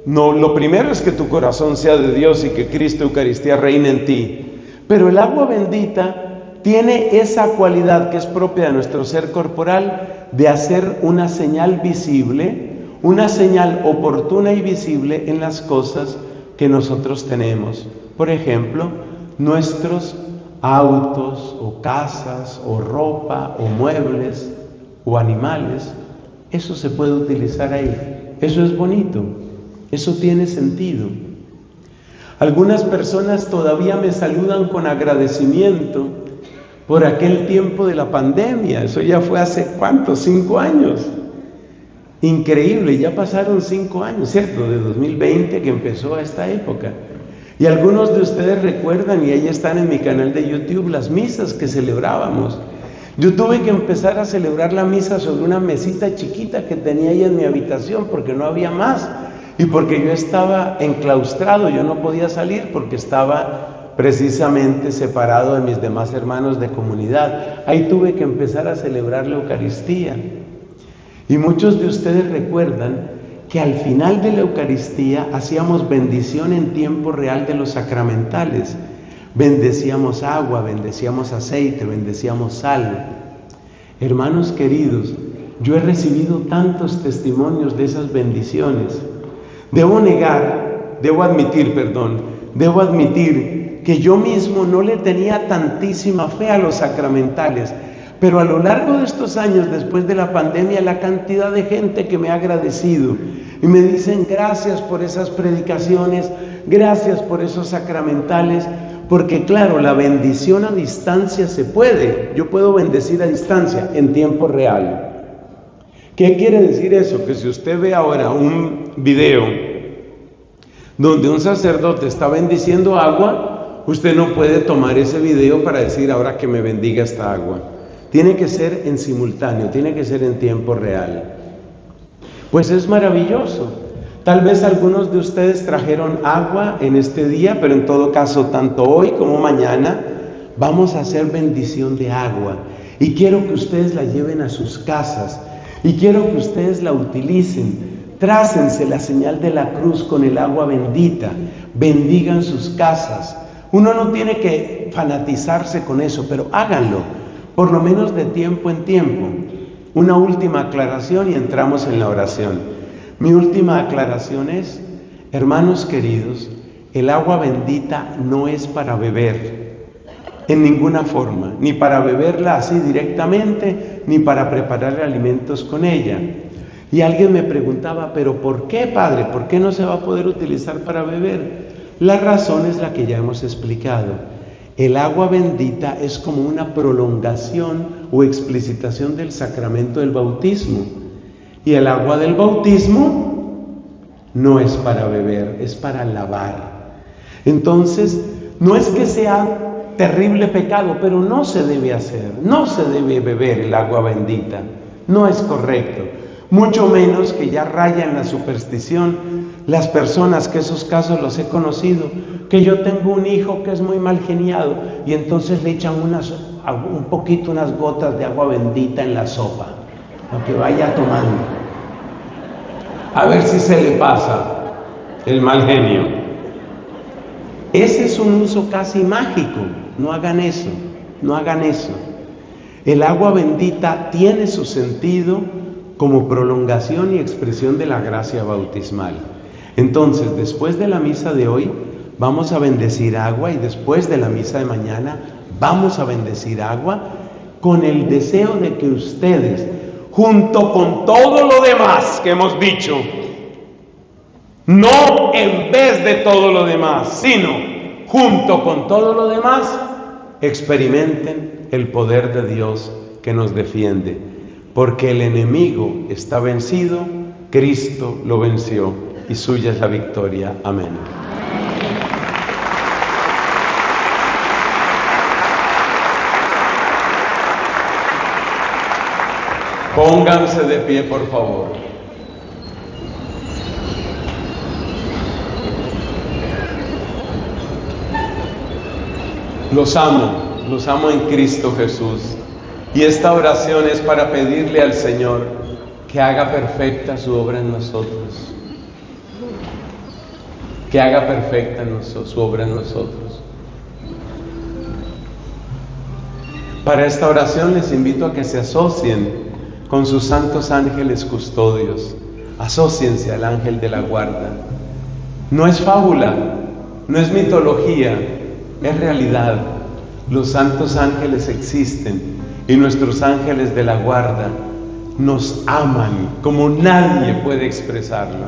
lo primero es que tu corazón sea de Dios y que Cristo Eucaristía reine en ti. Pero el agua bendita tiene esa cualidad que es propia de nuestro ser corporal, de hacer una señal visible, una señal oportuna y visible en las cosas que nosotros tenemos. Por ejemplo, nuestros autos o casas o ropa o muebles o animales, eso se puede utilizar ahí. Eso es bonito, eso tiene sentido. Algunas personas todavía me saludan con agradecimiento por aquel tiempo de la pandemia. Eso ya fue hace ¿cuántos? 5 años. Increíble, ya pasaron 5 años, ¿cierto? De 2020 que empezó a esta época. Y algunos de ustedes recuerdan, y ahí están en mi canal de YouTube, las misas que celebrábamos. Yo tuve que empezar a celebrar la misa sobre una mesita chiquita que tenía ahí en mi habitación porque no había más. Y porque yo estaba enclaustrado, yo no podía salir porque estaba precisamente separado de mis demás hermanos de comunidad. Ahí tuve que empezar a celebrar la Eucaristía. Y muchos de ustedes recuerdan que al final de la Eucaristía hacíamos bendición en tiempo real de los sacramentales. Bendecíamos agua, bendecíamos aceite, bendecíamos sal. Hermanos queridos, yo he recibido tantos testimonios de esas bendiciones. Debo admitir que yo mismo no le tenía tantísima fe a los sacramentales. Pero a lo largo de estos años, después de la pandemia, la cantidad de gente que me ha agradecido y me dicen gracias por esas predicaciones, gracias por esos sacramentales, porque claro, la bendición a distancia se puede. Yo puedo bendecir a distancia en tiempo real. ¿Qué quiere decir eso? Que si usted ve ahora un video donde un sacerdote está bendiciendo agua, usted no puede tomar ese video para decir ahora que me bendiga esta agua. Tiene que ser en simultáneo, tiene que ser en tiempo real. Pues es maravilloso. Tal vez algunos de ustedes trajeron agua en este día, pero en todo caso, tanto hoy como mañana, vamos a hacer bendición de agua. Y quiero que ustedes la lleven a sus casas. Y quiero que ustedes la utilicen. Trácense la señal de la cruz con el agua bendita. Bendigan sus casas. Uno no tiene que fanatizarse con eso, pero háganlo, por lo menos de tiempo en tiempo. Una última aclaración y entramos en la oración. Mi última aclaración es, hermanos queridos, el agua bendita no es para beber en ninguna forma, ni para beberla así directamente, ni para preparar alimentos con ella. Y alguien me preguntaba, ¿pero por qué, Padre? ¿Por qué no se va a poder utilizar para beber? La razón es la que ya hemos explicado. El agua bendita es como una prolongación o explicitación del sacramento del bautismo. Y el agua del bautismo no es para beber, es para lavar. Entonces, no es que sea terrible pecado, pero no se debe hacer, no se debe beber el agua bendita, no es correcto. Mucho menos que ya raya en la superstición las personas, que esos casos los he conocido, que yo tengo un hijo que es muy mal geniado y entonces le echan unas gotas de agua bendita en la sopa, para que vaya tomando, a ver si se le pasa el mal genio. Ese es un uso casi mágico. No hagan eso, no hagan eso. El agua bendita tiene su sentido como prolongación y expresión de la gracia bautismal. Entonces, después de la misa de hoy, vamos a bendecir agua, y después de la misa de mañana, vamos a bendecir agua con el deseo de que ustedes, junto con todo lo demás que hemos dicho, no en vez de todo lo demás, sino junto con todo lo demás, experimenten el poder de Dios que nos defiende. Porque el enemigo está vencido, Cristo lo venció y suya es la victoria. Amén. Pónganse de pie, por favor. Los amo en Cristo Jesús. Y esta oración es para pedirle al Señor que haga perfecta su obra en nosotros. Que haga perfecta su obra en nosotros. Para esta oración les invito a que se asocien con sus santos ángeles custodios. Asóciense al ángel de la guarda. No es fábula, no es mitología, es realidad. Los santos ángeles existen y nuestros ángeles de la guarda nos aman como nadie puede expresarlo.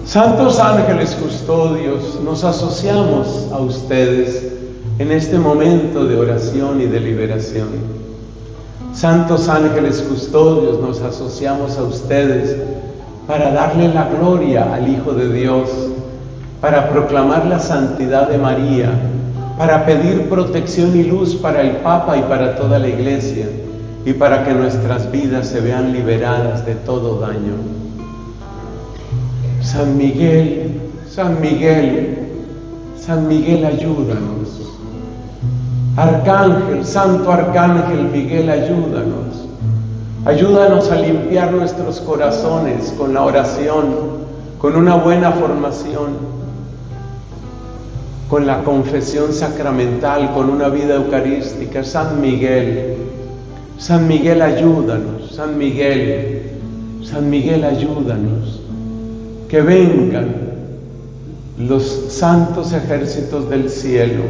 Santos ángeles custodios, nos asociamos a ustedes en este momento de oración y de liberación. Santos ángeles custodios, nos asociamos a ustedes para darle la gloria al Hijo de Dios, para proclamar la santidad de María, para pedir protección y luz para el Papa y para toda la Iglesia, y para que nuestras vidas se vean liberadas de todo daño. San Miguel, San Miguel, San Miguel, ayúdanos. Arcángel, Santo Arcángel Miguel, ayúdanos. Ayúdanos a limpiar nuestros corazones con la oración, con una buena formación, con la confesión sacramental, con una vida eucarística. San Miguel, ayúdanos. San Miguel, ayúdanos. Que vengan los santos ejércitos del cielo,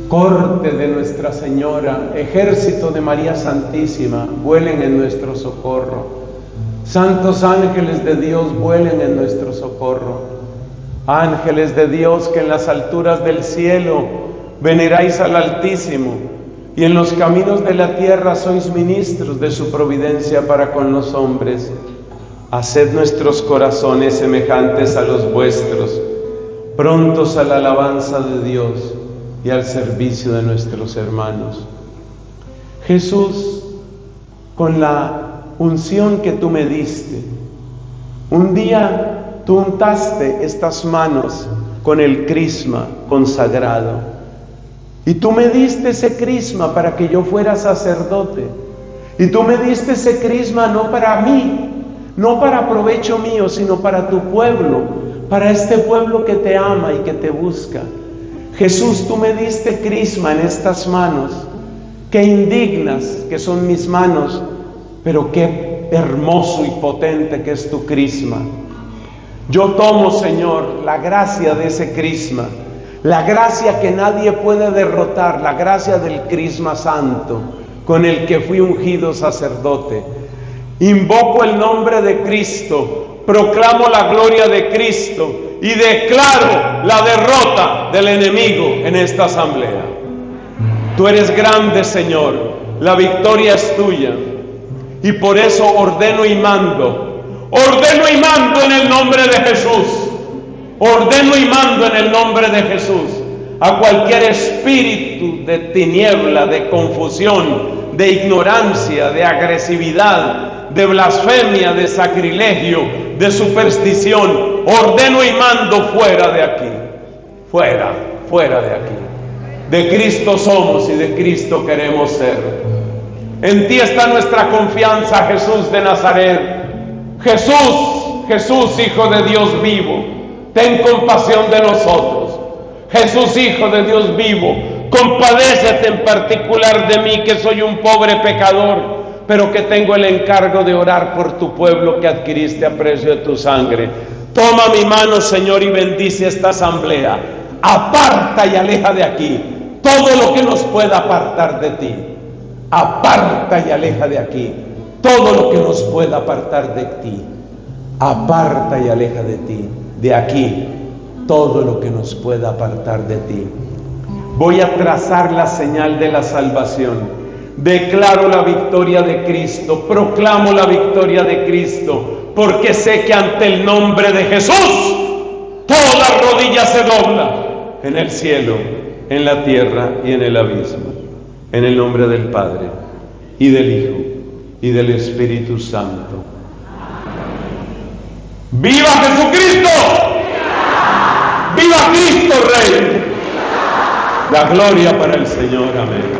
corte de Nuestra Señora, ejército de María Santísima, vuelen en nuestro socorro. Santos ángeles de Dios, vuelen en nuestro socorro. Ángeles de Dios, que en las alturas del cielo veneráis al Altísimo, y en los caminos de la tierra sois ministros de su providencia para con los hombres. Haced nuestros corazones semejantes a los vuestros, prontos a la alabanza de Dios y al servicio de nuestros hermanos. Jesús, con la unción que tú me diste, un día tú untaste estas manos con el crisma consagrado, y tú me diste ese crisma para que yo fuera sacerdote, y tú me diste ese crisma no para mí, no para provecho mío, sino para tu pueblo, para este pueblo que te ama y que te busca. Jesús, tú me diste crisma en estas manos, qué indignas que son mis manos, pero qué hermoso y potente que es tu crisma. Yo tomo, Señor, la gracia de ese crisma, la gracia que nadie puede derrotar, la gracia del crisma santo, con el que fui ungido sacerdote. Invoco el nombre de Cristo, proclamo la gloria de Cristo y declaro la derrota del enemigo en esta asamblea. Tú eres grande, Señor, la victoria es tuya, y por eso ordeno y mando en el nombre de Jesús, ordeno y mando en el nombre de Jesús a cualquier espíritu de tiniebla, de confusión, de ignorancia, de agresividad, de blasfemia, de sacrilegio, de superstición, ordeno y mando fuera de aquí, fuera de aquí. De Cristo somos y de Cristo queremos ser. En ti está nuestra confianza, Jesús de Nazaret. Jesús, Hijo de Dios vivo, ten compasión de nosotros. Jesús, Hijo de Dios vivo, compadécete en particular de mí, que soy un pobre pecador, pero que tengo el encargo de orar por tu pueblo que adquiriste a precio de tu sangre. Toma mi mano, Señor, y bendice esta asamblea. Aparta y aleja de aquí todo lo que nos pueda apartar de ti. Aparta y aleja de aquí todo lo que nos pueda apartar de ti. Aparta y aleja de ti, de aquí, todo lo que nos pueda apartar de ti. Voy a trazar la señal de la salvación. Declaro la victoria de Cristo, proclamo la victoria de Cristo, porque sé que ante el nombre de Jesús toda rodilla se dobla, en el cielo, en la tierra y en el abismo. En el nombre del Padre, y del Hijo, y del Espíritu Santo. ¡Viva Jesucristo! ¡Viva Cristo Rey! La gloria para el Señor. Amén.